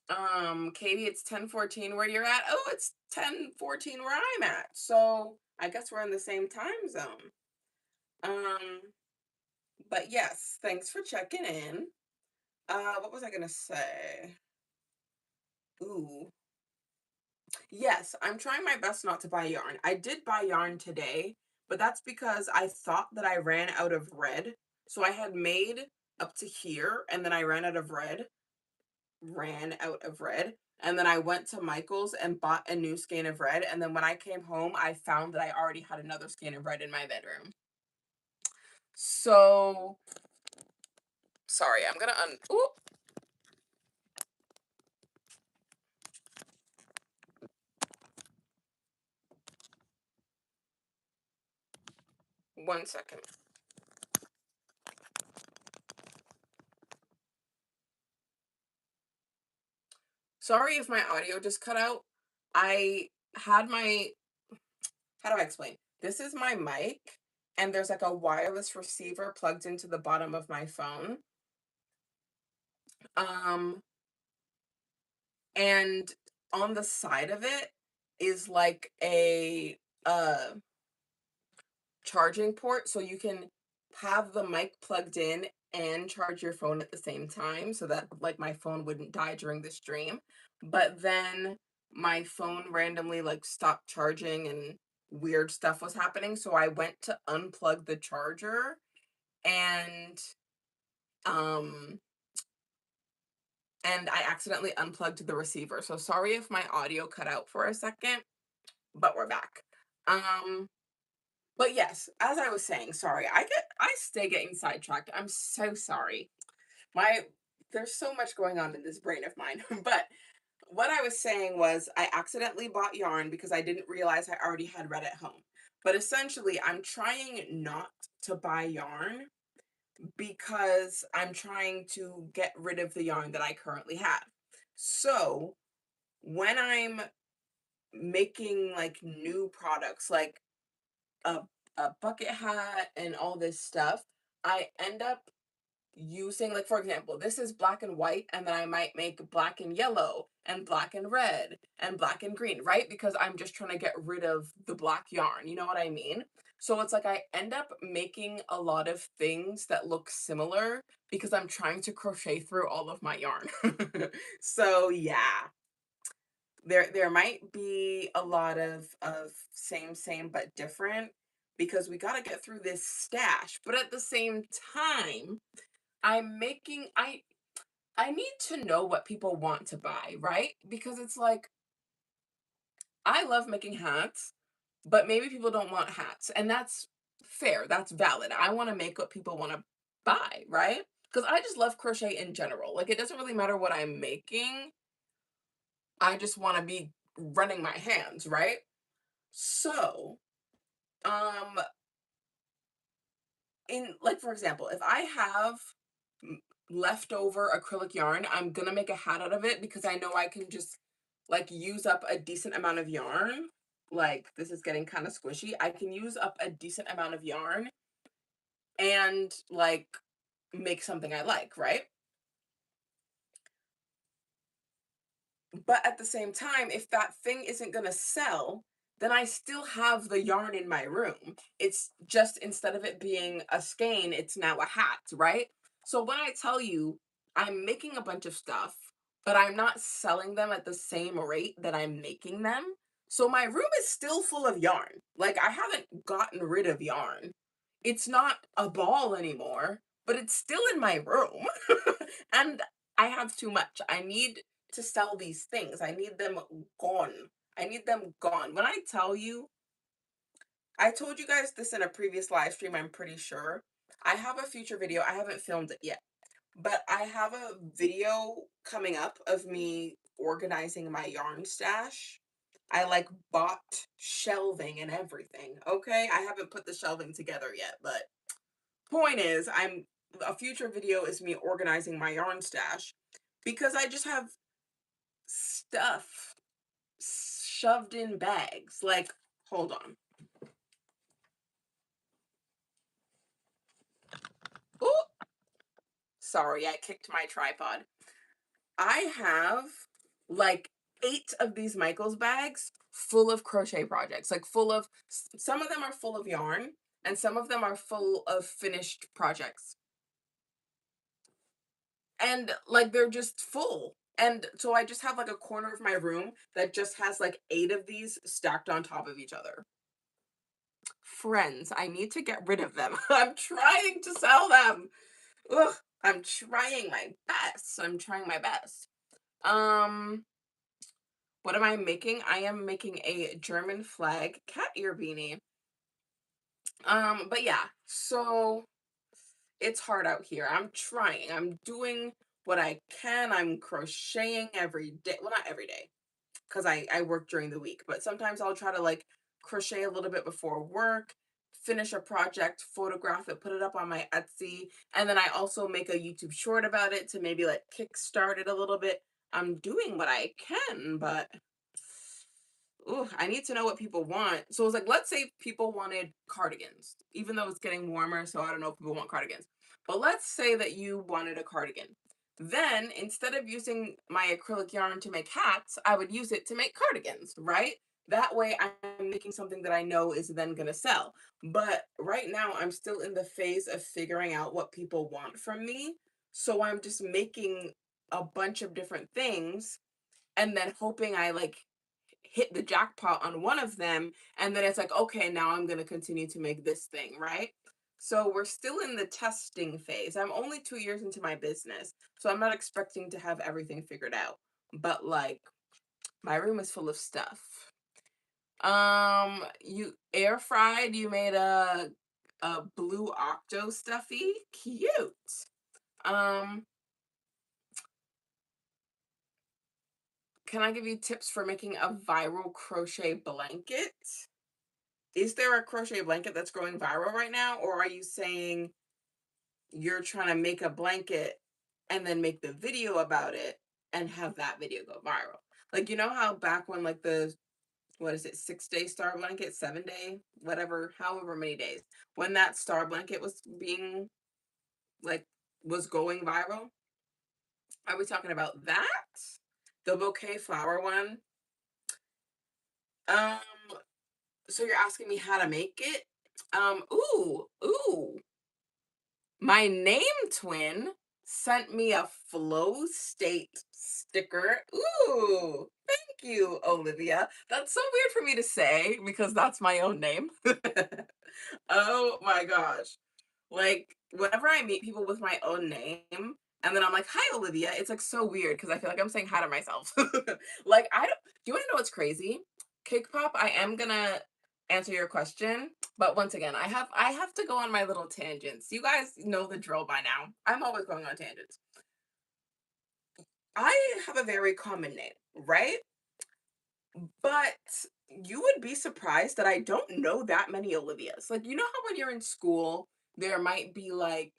Um, Katie, it's 10:14 where you're at. Oh, it's 10:14 where I'm at. So I guess we're in the same time zone. Um, but yes, thanks for checking in. What was I gonna say? Ooh. Yes, I'm trying my best not to buy yarn. I did buy yarn today, but that's because I thought that I ran out of red. So I had made up to here and then I ran out of red. And then I went to Michael's and bought a new skein of red. And then when I came home, I found that I already had another skein of red in my bedroom. So, sorry, I'm gonna ooh. One second. Sorry if my audio just cut out. I had my, how do I explain? This is my mic, and there's like a wireless receiver plugged into the bottom of my phone. Um, and on the side of it is like a charging port, so you can have the mic plugged in and charge your phone at the same time, so that like my phone wouldn't die during the stream. But then my phone randomly like stopped charging and weird stuff was happening, so I went to unplug the charger, and um I accidentally unplugged the receiver. So sorry if my audio cut out for a second, but we're back. Um But yes, as I was saying, sorry, I stay getting sidetracked. I'm so sorry. My There's so much going on in this brain of mine. But what I was saying was I accidentally bought yarn because I didn't realize I already had red at home. But essentially, I'm trying not to buy yarn because I'm trying to get rid of the yarn that I currently have. So, when I'm making like new products, like a bucket hat and all this stuff, I end up using, like, for example, this is black and white, and then I might make black and yellow and black and red and black and green, right? Because I'm just trying to get rid of the black yarn. You know what I mean? So it's like I end up making a lot of things that look similar because I'm trying to crochet through all of my yarn. So yeah, there might be a lot of same but different because we got to get through this stash, but at the same time I need to know what people want to buy, right? Because it's like I love making hats, but maybe people don't want hats, and that's fair, that's valid. I want to make what people want to buy, right? Because I just love crochet in general. Like, it doesn't really matter what I'm making, I just want to be running my hands, right? So, um, in like for example, if I have m- leftover acrylic yarn, I'm gonna make a hat out of it because I know I can just like use up a decent amount of yarn. Like, this is getting kind of squishy. I can use up a decent amount of yarn and like make something I like, right? But at the same time, if that thing isn't gonna sell, then I still have the yarn in my room. It's just instead of it being a skein, it's now a hat, right? So when I tell you I'm making a bunch of stuff, but I'm not selling them at the same rate that I'm making them, so my room is still full of yarn. Like, I haven't gotten rid of yarn. It's not a ball anymore, but it's still in my room. And I have too much. I need to sell these things. I need them gone. I need them gone. When I tell you, I told you guys this in a previous live stream, I'm pretty sure. I have a future video. I haven't filmed it yet, but I have a video coming up of me organizing my yarn stash. I like bought shelving and everything. Okay, I haven't put the shelving together yet, but point is, I'm a future video is me organizing my yarn stash because I just have stuff shoved in bags. Like, hold on. Oh, sorry, I kicked my tripod. I have like 8 of these Michaels bags full of crochet projects, like full of, some of them are full of yarn and some of them are full of finished projects. And like they're just full. And so I just have like a corner of my room that just has like 8 of these stacked on top of each other. Friends, I need to get rid of them. I'm trying to sell them. Ugh, I'm trying my best. I'm trying my best. Um, what am I making? I am making a German flag cat ear beanie. But yeah, so it's hard out here. I'm trying. I'm doing what I can. I'm crocheting every day. Well, not every day, because I work during the week, but sometimes I'll try to like crochet a little bit before work. finish a project, photograph it, put it up on my Etsy, and then I also make a YouTube short about it to maybe like kickstart it a little bit. I'm doing what I can, but ooh, I need to know what people want. So it's like, let's say people wanted cardigans, even though it's getting warmer, so I don't know if people want cardigans. But let's say that you wanted a cardigan. Then instead of using my acrylic yarn to make hats, I would use it to make cardigans, right? That way I'm making something that I know is then going to sell. But right now I'm still in the phase of figuring out what people want from me. So I'm just making a bunch of different things and then hoping I like hit the jackpot on one of them, and then it's like, okay, now I'm going to continue to make this thing, right? So we're still in the testing phase. I'm only 2 years into my business, so I'm not expecting to have everything figured out, but like my room is full of stuff. You air fried, you made a blue octo stuffy, cute. um can I give you tips for making a viral crochet blanket? Is there a crochet blanket that's going viral right now? Or are you saying you're trying to make a blanket and then make the video about it and have that video go viral? Like, you know how back when like the, what is it, 6-day star blanket, 7-day, whatever, however many days, when that star blanket was being like, was going viral? Are we talking about that? The bouquet flower one? Um, so you're asking me how to make it? Ooh. My name twin sent me a flow state sticker. Ooh, thank you, Olivia. That's so weird for me to say because that's my own name. Oh my gosh. Like, whenever I meet people with my own name, and then I'm like, "Hi, Olivia," it's like so weird because I feel like I'm saying hi to myself. Like, I don't, do you want to know what's crazy? Cake Pop, I am gonna answer your question, but once again, I have to go on my little tangents. You guys know the drill by now. I'm always going on tangents. I have a very common name, right? But you would be surprised that I don't know that many Olivias. Like, you know how when you're in school, there might be like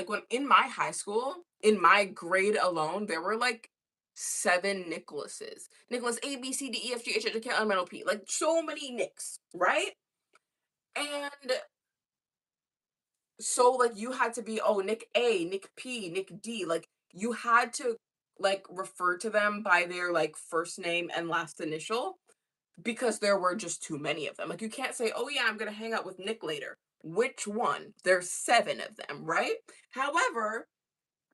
when in my high school, in my grade alone, there were like 7 Nicholases. Nicholas A, B, C, D, E, F, G, H, I, J, K, L, M, N, O, P. Like so many Nicks, right? And so like you had to be, oh, Nick A, Nick P, Nick D. Like you had to like refer to them by their like first name and last initial because there were just too many of them. Like you can't say, oh yeah, I'm gonna hang out with Nick later. Which one? There's 7 of them, right? However,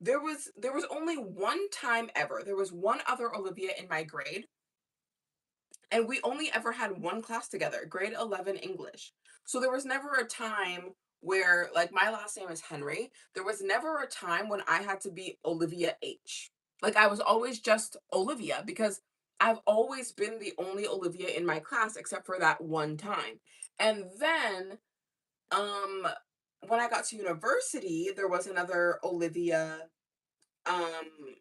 there was only one time ever. There was one other Olivia in my grade, and we only ever had one class together, grade 11 English. So there was never a time where, like, my last name is Henry. There was never a time when I had to be Olivia H. Like, I was always just Olivia because I've always been the only Olivia in my class except for that one time. And then, um, when I got to university, there was another Olivia, um,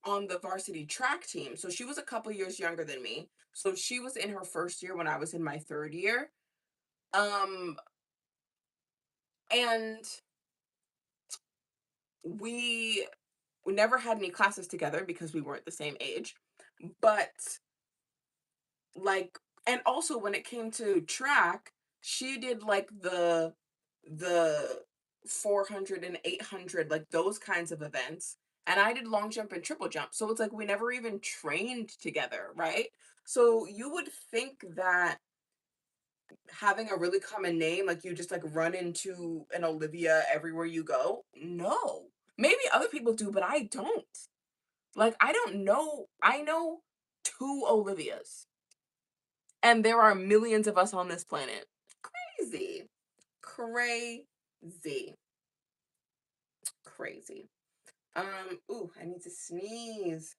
on the varsity track team. So she was a couple years younger than me. So she was in her first year when I was in my third year. Um, and we we never had any classes together because we weren't the same age. But like, and also when it came to track, she did like the 400 and 800, like those kinds of events, and I did long jump and triple jump, so it's like we never even trained together, right? So you would think that having a really common name, like you just like run into an Olivia everywhere you go. No, maybe other people do, but I don't. Like, I don't know, I know 2 Olivias, and there are millions of us on this planet. Crazy. Crazy. Crazy. Ooh, I need to sneeze.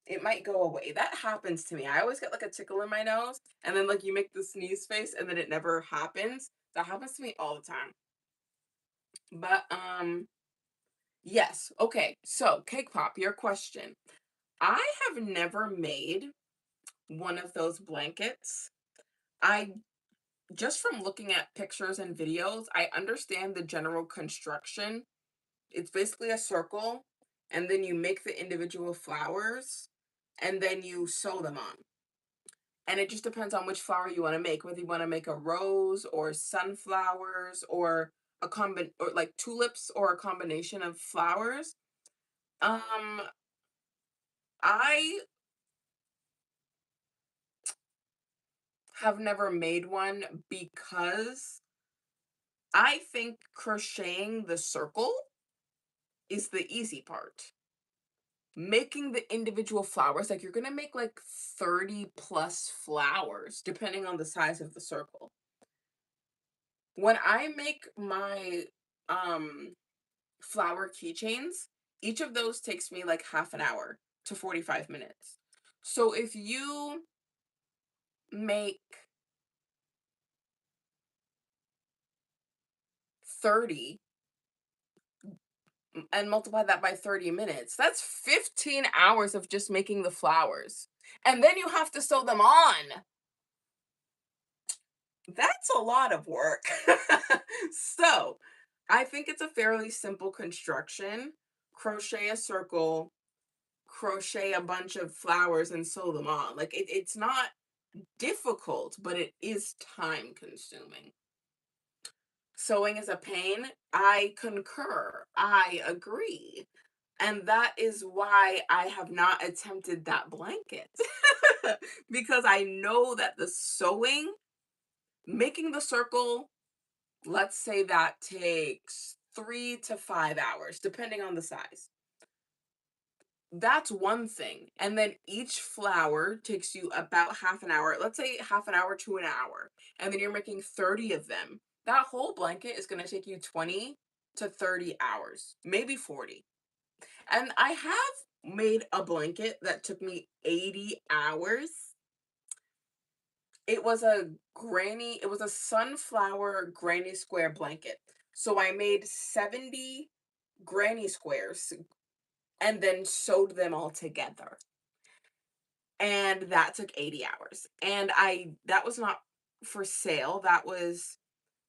It might go away. That happens to me. I always get like a tickle in my nose, and then like you make the sneeze face, and then it never happens. That happens to me all the time. But yes. Okay. So, Cake Pop, your question. I have never made one of those blankets. I just from looking at pictures and videos, I understand the general construction. It's basically a circle, and then you make the individual flowers, and then you sew them on. And it just depends on which flower you want to make, whether you want to make a rose or sunflowers or or like tulips or a combination of flowers. Um, I have never made one because I think crocheting the circle is the easy part. Making the individual flowers, like you're gonna make like 30 plus flowers, depending on the size of the circle. When I make my um flower keychains, each of those takes me like half an hour to 45 minutes. So if you make 30 and multiply that by 30 minutes, that's 15 hours of just making the flowers. And then you have to sew them on. That's a lot of work. So, I think it's a fairly simple construction. Crochet a circle, crochet a bunch of flowers, and sew them on. Like, it's not difficult, but it is time consuming. Sewing is a pain. I concur. I agree. And that is why I have not attempted that blanket. Because I know that the sewing, making the circle, let's say that takes 3 to 5 hours, depending on the size. That's one thing. And then each flower takes you about half an hour. Let's say half an hour to an hour. And then you're making 30 of them. That whole blanket is going to take you 20 to 30 hours, maybe 40. And I have made a blanket that took me 80 hours. It was a sunflower granny square blanket. So I made 70 granny squares and then sewed them all together. And that took 80 hours. And that was not for sale. That was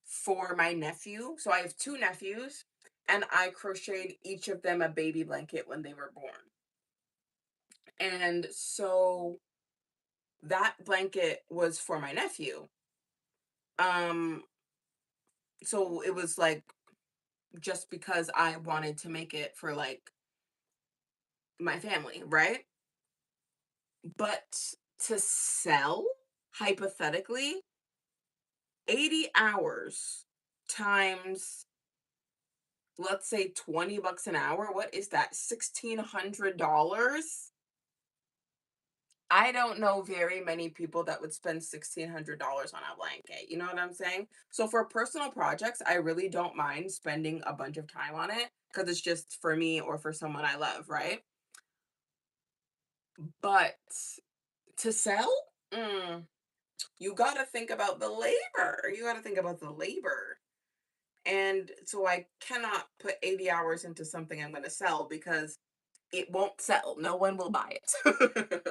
for my nephew. So I have two nephews, and I crocheted each of them a baby blanket when they were born. And so that blanket was for my nephew. Um, so it was like just because I wanted to make it for like my family, right? But to sell, hypothetically, 80 hours times, let's say 20 bucks an hour, what is that? $1,600? I don't know very many people that would spend $1,600 on a blanket. You know what I'm saying? So for personal projects, I really don't mind spending a bunch of time on it because it's just for me or for someone I love, right? But to sell, mm, you got to think about the labor. You got to think about the labor. And so I cannot put 80 hours into something I'm going to sell because it won't sell. No one will buy it.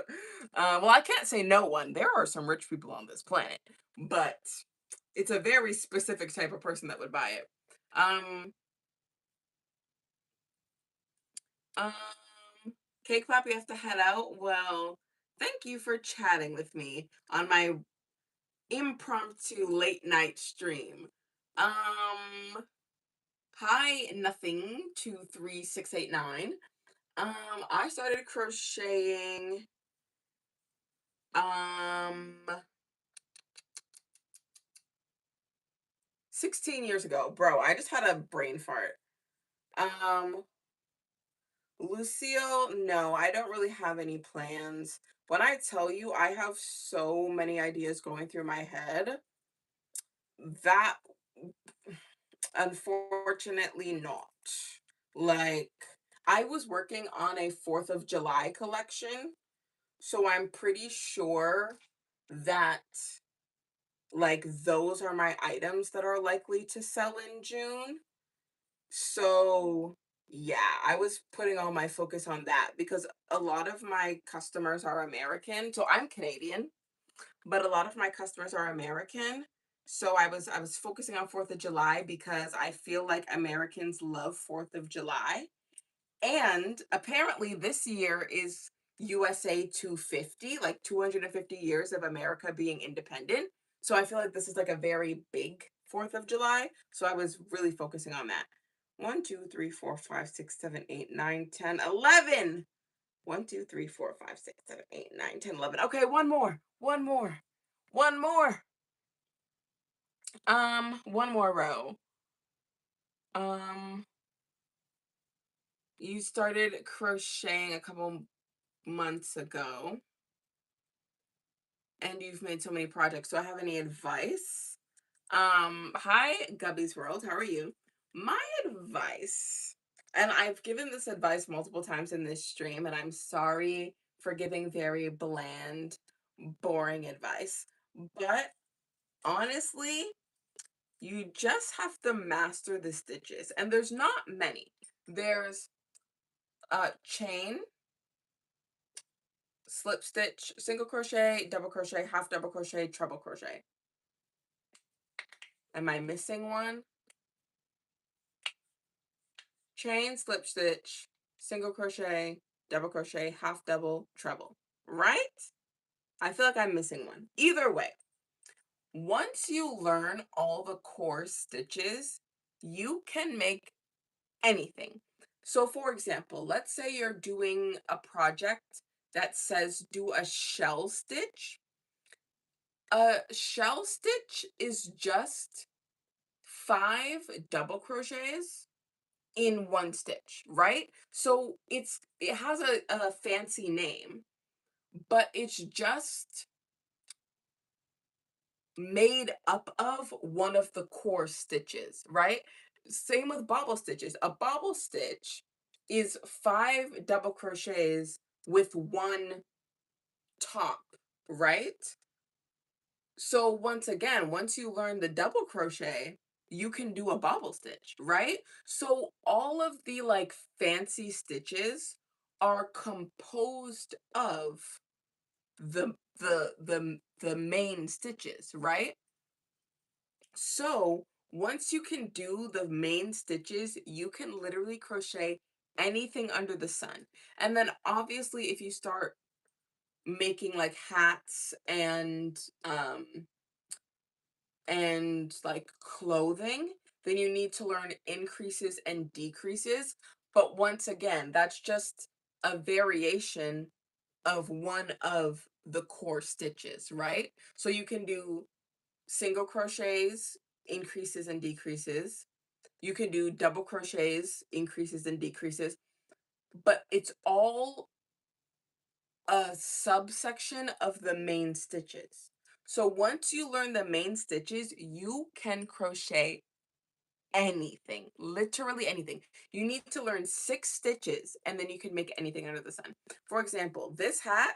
Well, I can't say no one. There are some rich people on this planet, but it's a very specific type of person that would buy it. Um, um, Cake Pop, you have to head out. Well, thank you for chatting with me on my impromptu late night stream. Um, Hi, nothing 23689. I started crocheting um 16 years ago. Bro, I just had a brain fart. Um, Lucille, no, I don't really have any plans. When I tell you I have so many ideas going through my head, that unfortunately not. Like, I was working on a 4th of July collection, so I'm pretty sure that like those are my items that are likely to sell in June. So, yeah, I was putting all my focus on that because a lot of my customers are American. So I'm Canadian, but a lot of my customers are American. So I was focusing on 4th of July because I feel like Americans love 4th of July. And apparently this year is USA 250, like 250 years of America being independent. So I feel like this is like a very big 4th of July. So I was really focusing on that. 1, 2, 3, 4, 5, 6, 7, 8, 9, 10, 11. 1, 2, 3, 4, 5, 6, 7, 8, 9, 10, 11. Okay, one more. One more. One more. One more row. Um, you started crocheting a couple months ago and you've made so many projects. Do I have any advice? Hi, Gubby's World. How are you? My advice, and I've given this advice multiple times in this stream, and I'm sorry for giving very bland, boring advice, but honestly, you just have to master the stitches, and there's not many. There's chain, slip stitch, single crochet, double crochet, half double crochet, treble crochet. Am I missing one? Chain, slip stitch, single crochet, double crochet, half double, treble. Right? I feel like I'm missing one. Either way, once you learn all the core stitches, you can make anything. So for example, let's say you're doing a project that says do a shell stitch. A shell stitch is just 5 double crochets in one stitch, right? So it has a fancy name, but it's just made up of one of the core stitches, right? Same with bobble stitches. A bobble stitch is 5 double crochets with one top, right? So once again, once you learn the double crochet, you can do a bobble stitch, right? So all of the like fancy stitches are composed of the main stitches, right? So once you can do the main stitches, you can literally crochet anything under the sun. And then obviously if you start making like hats and like clothing, then you need to learn increases and decreases. But once again, that's just a variation of one of the core stitches, right? So you can do single crochets, increases and decreases. You can do double crochets, increases and decreases, but it's all a subsection of the main stitches. So once you learn the main stitches, you can crochet anything, literally anything. You need to learn 6 stitches and then you can make anything under the sun. For example, this hat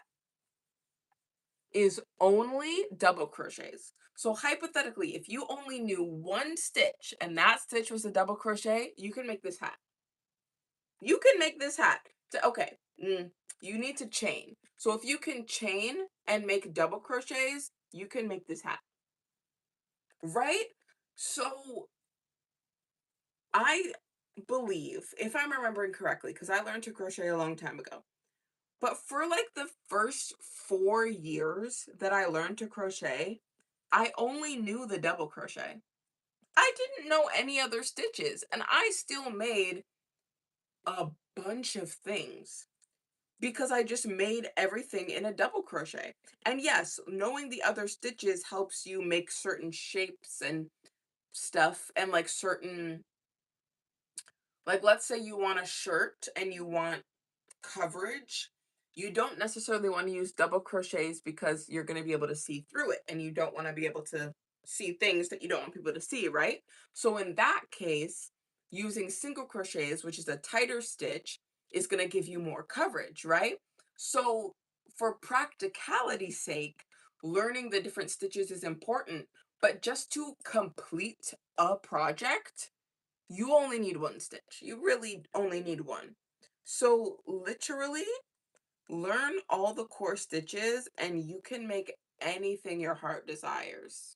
is only double crochets. So hypothetically, if you only knew 1 stitch and that stitch was a double crochet, you can make this hat. You can make this hat. Okay, you need to chain. So if you can chain and make double crochets, you can make this hat. Right? So I believe, if I'm remembering correctly, because I learned to crochet a long time ago, but for like the first 4 years that I learned to crochet, I only knew the double crochet. I didn't know any other stitches, and I still made a bunch of things because I just made everything in a double crochet. And yes, knowing the other stitches helps you make certain shapes and stuff and like certain, like let's say you want a shirt and you want coverage, you don't necessarily want to use double crochets because you're going to be able to see through it and you don't want to be able to see things that you don't want people to see, right? So in that case, using single crochets, which is a tighter stitch, is going to give you more coverage, right? So for practicality's sake, learning the different stitches is important, but just to complete a project, you only need 1 stitch. You really only need 1. So literally learn all the core stitches and you can make anything your heart desires.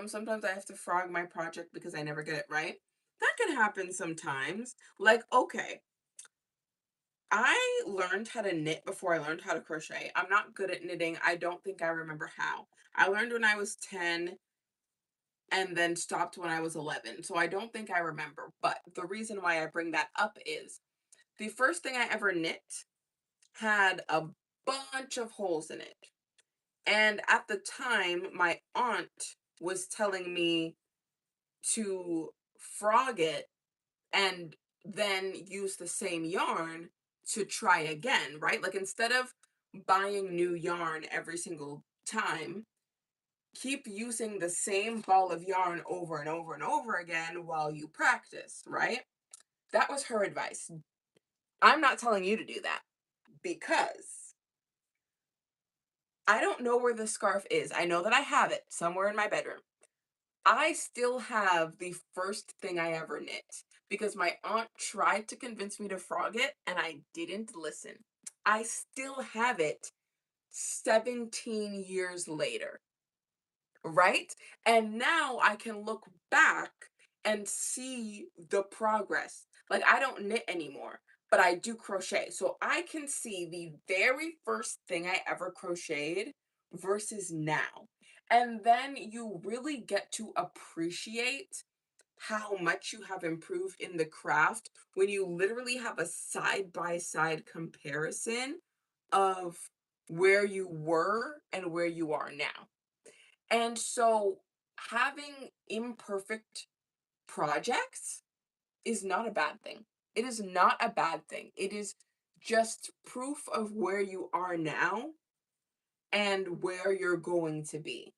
Sometimes I have to frog my project because I never get it right. That can happen sometimes. Like, okay, I learned how to knit before I learned how to crochet. I'm not good at knitting. I don't think I remember how. I learned when I was 10 and then stopped when I was 11. So I don't think I remember. But the reason why I bring that up is the first thing I ever knit had a bunch of holes in it. And at the time, my aunt was telling me to frog it and then use the same yarn to try again, right? Like instead of buying new yarn every single time, keep using the same ball of yarn over and over and over again while you practice, right? That was her advice. I'm not telling you to do that because I don't know where the scarf is. I know that I have it somewhere in my bedroom. I still have the first thing I ever knit because my aunt tried to convince me to frog it and I didn't listen. I still have it 17 years later, right? And now I can look back and see the progress. Like I don't knit anymore, but I do crochet. So I can see the very first thing I ever crocheted versus now. And then you really get to appreciate how much you have improved in the craft when you literally have a side by side comparison of where you were and where you are now. And so having imperfect projects is not a bad thing. It is not a bad thing. It is just proof of where you are now and where you're going to be,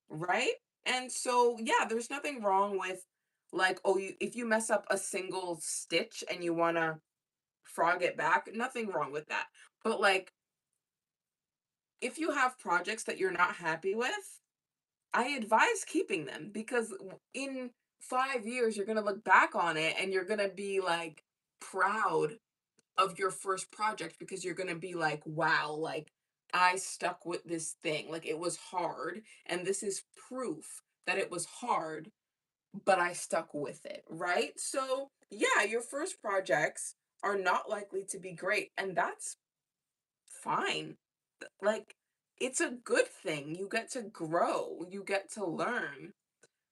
right? And so, yeah, there's nothing wrong with like, oh, if you mess up a single stitch and you want to frog it back, nothing wrong with that. But like, if you have projects that you're not happy with, I advise keeping them because in 5 years, you're going to look back on it and you're going to be like proud of your first project because you're going to be like, wow, like I stuck with this thing. Like it was hard. And this is proof that it was hard, but I stuck with it. Right. So, yeah, your first projects are not likely to be great. And that's fine. Like, it's a good thing. You get to grow, you get to learn,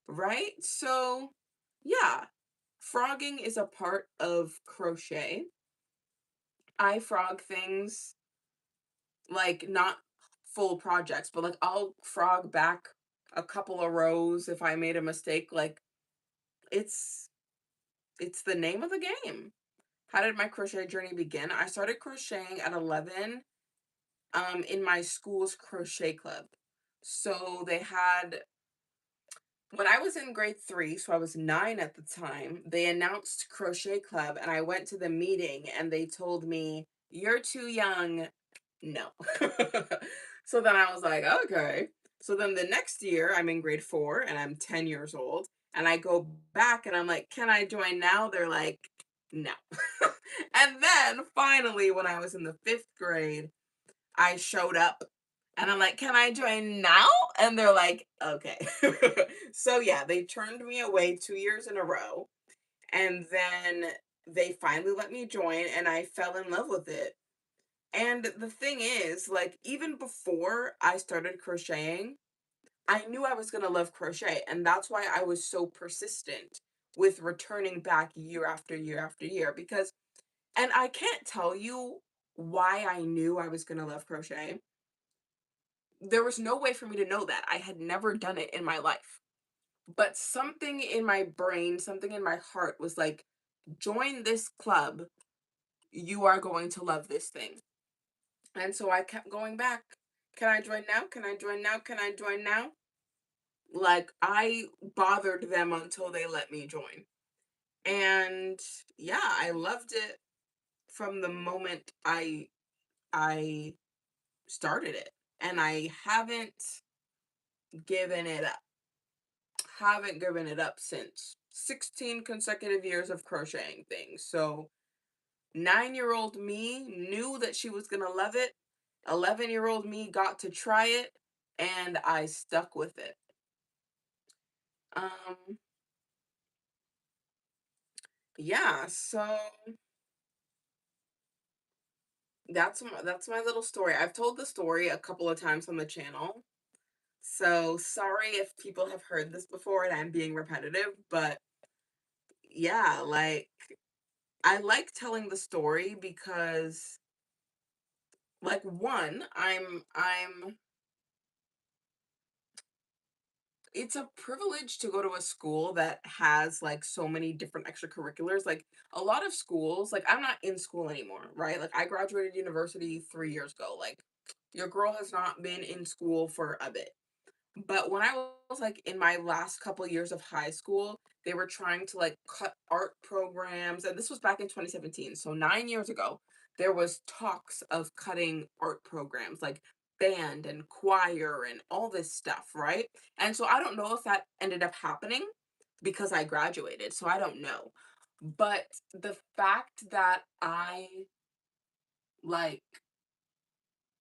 right? So, yeah, frogging is a part of crochet. I frog things like not full projects, but like I'll frog back a couple of rows if I made a mistake. Like, it's it's the name of the game. How did my crochet journey begin? I started crocheting at 11 in my school's crochet club. So they had when I was in grade 3, so I was 9 at the time, they announced crochet club and I went to the meeting and they told me, "You're too young." No. So then I was like, "Okay." So then the next year I'm in grade 4 and I'm 10 years old and I go back and I'm like, "Can I join now?" They're like, "No." And then finally when I was in the 5th grade, I showed up and I'm like, "Can I join now?" And they're like, "Okay." So yeah, they turned me away 2 years in a row. And then they finally let me join and I fell in love with it. And the thing is, like, even before I started crocheting, I knew I was going to love crochet. And that's why I was so persistent with returning back year after year after year. Because, and I can't tell you why I knew I was going to love crochet. There was no way for me to know that. I had never done it in my life. But something in my brain, something in my heart was like, join this club. You are going to love this thing. And so I kept going back. Can I join now? Can I join now? Can I join now? Like I bothered them until they let me join. And yeah, I loved it from the moment I started it. And I given it up. haven't given it up since 16 consecutive years of crocheting things. So 9-year-old me knew that she was gonna love it. 11-year-old me got to try it and I stuck with it. Um, yeah, so that's my little story. I've told the story a couple of times on the channel. So sorry if people have heard this before and I'm being repetitive, but yeah, like I like telling the story because like one, I'm it's a privilege to go to a school that has like so many different extracurriculars. Like a lot of schools, like I'm not in school anymore, right? Like I graduated university 3 years ago. Like your girl has not been in school for a bit. But when I was like in my last couple years of high school, they were trying to like cut art programs, and this was back in 2017. So 9 years ago, there was talks of cutting art programs like band and choir and all this stuff, right? And so I don't know if that ended up happening because I graduated, so I don't know. But the fact that I like,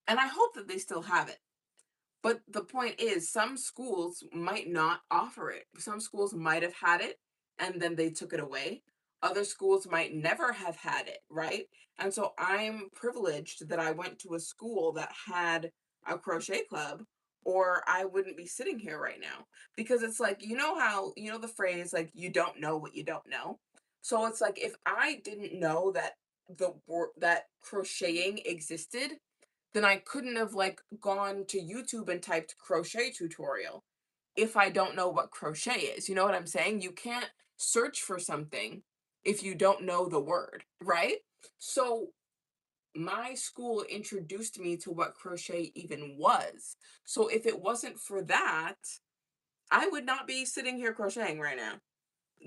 and I hope that they still have it, but the point is, some schools might not offer it. Some schools might have had it and then they took it away. Other schools might never have had it, right? And so I'm privileged that I went to a school that had a crochet club, or I wouldn't be sitting here right now. Because it's like, you know how, you know the phrase, like, you don't know what you don't know? So it's like, if I didn't know that that crocheting existed, then I couldn't have like gone to YouTube and typed crochet tutorial if I don't know what crochet is. You know what I'm saying? You can't search for something if you don't know the word, right? So my school introduced me to what crochet even was. So if it wasn't for that, I would not be sitting here crocheting right now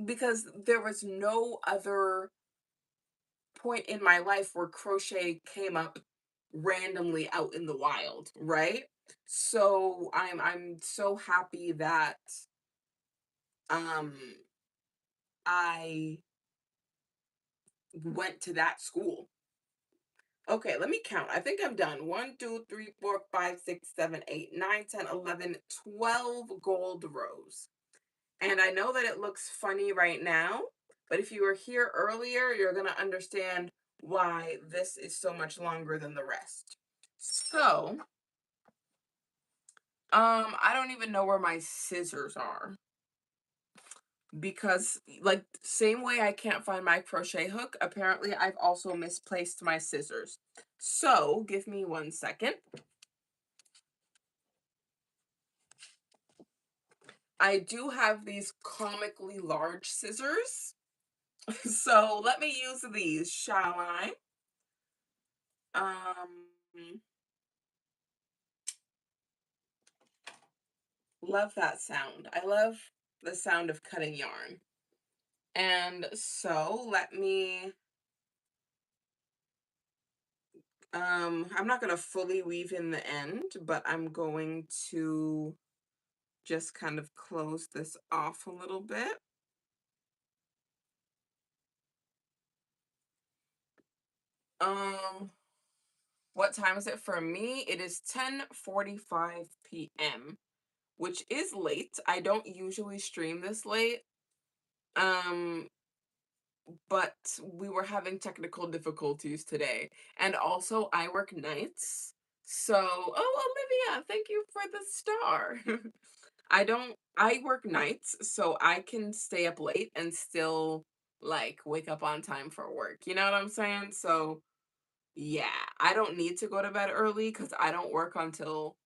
because there was no other point in my life where crochet came up randomly out in the wild, right? So I'm so happy that um I went to that school. Okay, let me count. I think I'm done. 1, 2, 3, 4, 5, 6, 7, 8, 9, 10, 11, 12 gold rows. And I know that it looks funny right now, but if you were here earlier, you're going to understand why this is so much longer than the rest. So, I don't even know where my scissors are because like same way I can't find my crochet hook, apparently I've also misplaced my scissors. So, give me 1 second. I do have these comically large scissors. So, let me use these, shall I? Um Love that sound. I love the sound of cutting yarn. And so let me, I'm not going to fully weave in the end, but I'm going to just kind of close this off a little bit. Um, what time is it for me? It is 10:45 p.m., which is late. I don't usually stream this late. Um, but we were having technical difficulties today. And also, I work nights. So, oh, Olivia, thank you for the star. I work nights, so I can stay up late and still like wake up on time for work. You know what I'm saying? So, yeah, I don't need to go to bed early because I don't work until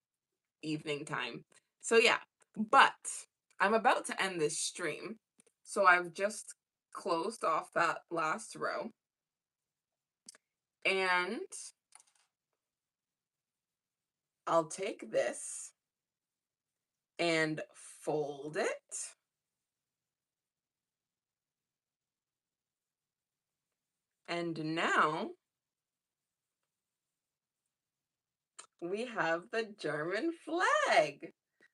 evening time. So, yeah, but I'm about to end this stream. So, I've just closed off that last row. And I'll take this and fold it. And now we have the German flag.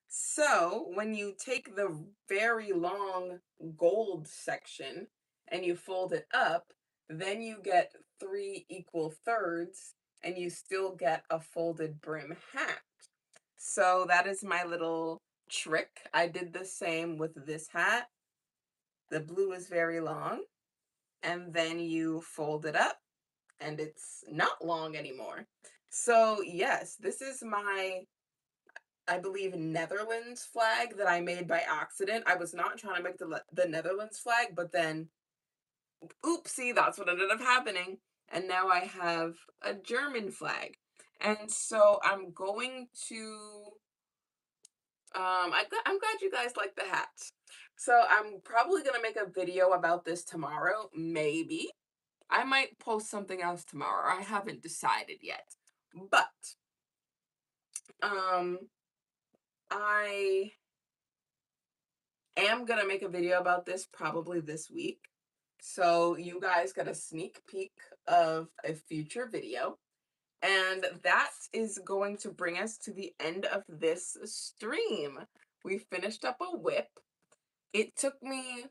So when you take the very long gold section and you fold it up, then you get 3 equal thirds and you still get a folded brim hat. So that is my little trick. I did the same with this hat. The blue is very long, and then you fold it up and it's not long anymore. So yes, this is my, I believe, Netherlands flag that I made by accident. I was not trying to make the Netherlands flag, but then oopsie, that's what ended up happening. And now I have a German flag. And so I'm going to I'm glad you guys like the hat. So I'm probably gonna make a video about this tomorrow, maybe. I might post something else tomorrow. I haven't decided yet. But um I am gonna make a video about this probably this week. So you guys get a sneak peek of a future video. And that is going to bring us to the end of this stream. We finished up a WIP. It took me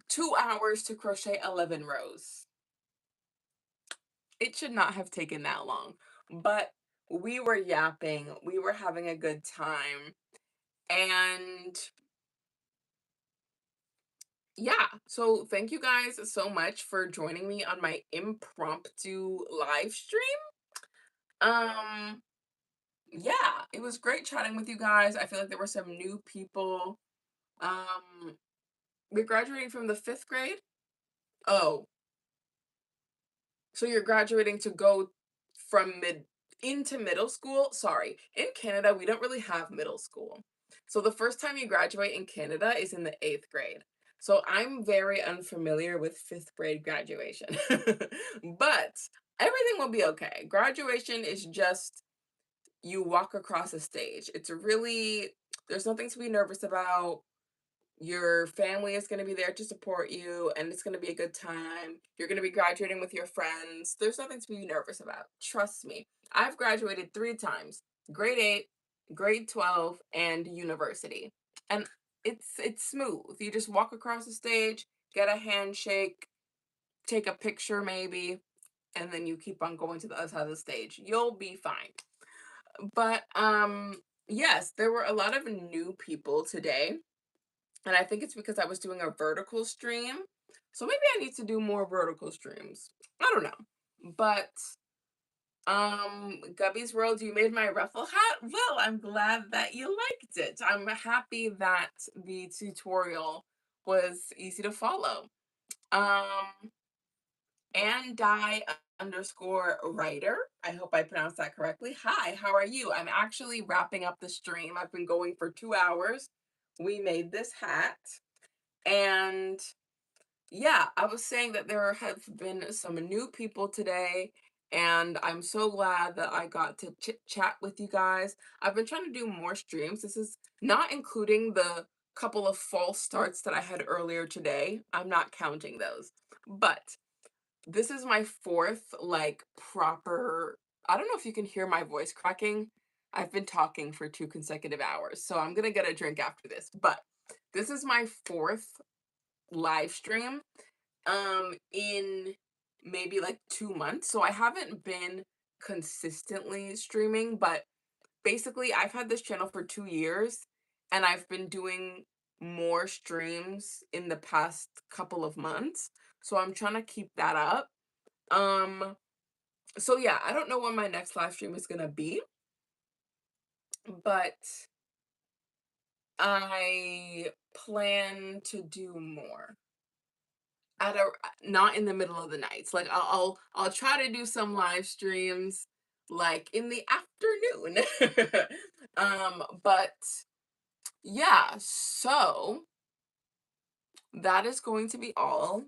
2 hours to crochet 11 rows. It should not have taken that long, but we were yapping, we were having a good time, and yeah, so thank you guys so much for joining me on my impromptu live stream. Um, yeah, it was great chatting with you guys. I feel like there were some new people. Um, we're graduating from the 5th grade. Oh, so you're graduating to go from mid into middle school? Sorry. In Canada, we don't really have middle school. So the first time you graduate in Canada is in the 8th grade. So I'm very unfamiliar with 5th grade graduation. But everything will be okay. Graduation is just you walk across a stage. It's really, there's nothing to be nervous about. Your family is going to be there to support you, and it's going to be a good time. You're going to be graduating with your friends. There's nothing to be nervous about. Trust me. I've graduated 3 times: grade 8, grade 12, and university. And it's smooth. You just walk across the stage, get a handshake, take a picture maybe, and then you keep on going to the other side of the stage. You'll be fine. But yes, there were a lot of new people today. And I think it's because I was doing a vertical stream. So maybe I need to do more vertical streams. I don't know. But Gubby's World, you made my ruffle hat. Well, I'm glad that you liked it. I'm happy that the tutorial was easy to follow. Um and die underscore writer. I hope I pronounced that correctly. Hi, how are you? I'm actually wrapping up the stream. I've been going for 2 hours. We made this hat. And yeah, I was saying that there have been some new people today, and I'm so glad that I got to chit chat with you guys. I've been trying to do more streams. This is not including the couple of false starts that I had earlier today. I'm not counting those. But this is my fourth, like, proper. I don't know if you can hear my voice cracking. I've been talking for 2 consecutive hours, so I'm gonna get a drink after this. But this is my fourth live stream in maybe like 2 months. So I haven't been consistently streaming, but basically I've had this channel for 2 years and I've been doing more streams in the past couple of months. So I'm trying to keep that up. Um so yeah, I don't know when my next live stream is gonna be, but I plan to do more. At a not in the middle of the nights. Like I'll try to do some live streams like in the afternoon. But yeah, so that is going to be all.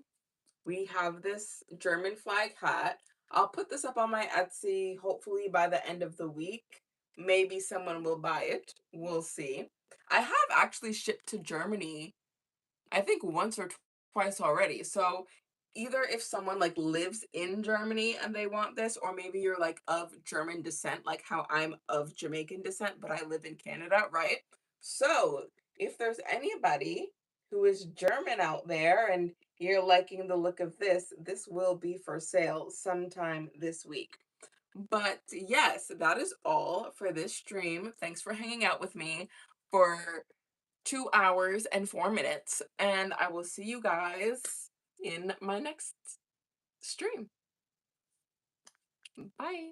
We have this German flag hat. I'll put this up on my Etsy hopefully by the end of the week. Maybe someone will buy it. We'll see. I have actually shipped to Germany I think once or twice already. So either if someone like lives in Germany and they want this, or maybe you're like of German descent, like how I'm of Jamaican descent, but I live in Canada, right? So if there's anybody who is German out there and you're liking the look of this, this will be for sale sometime this week. But yes, that is all for this stream. Thanks for hanging out with me for 2 hours and 4 minutes, and I will see you guys in my next stream. Bye.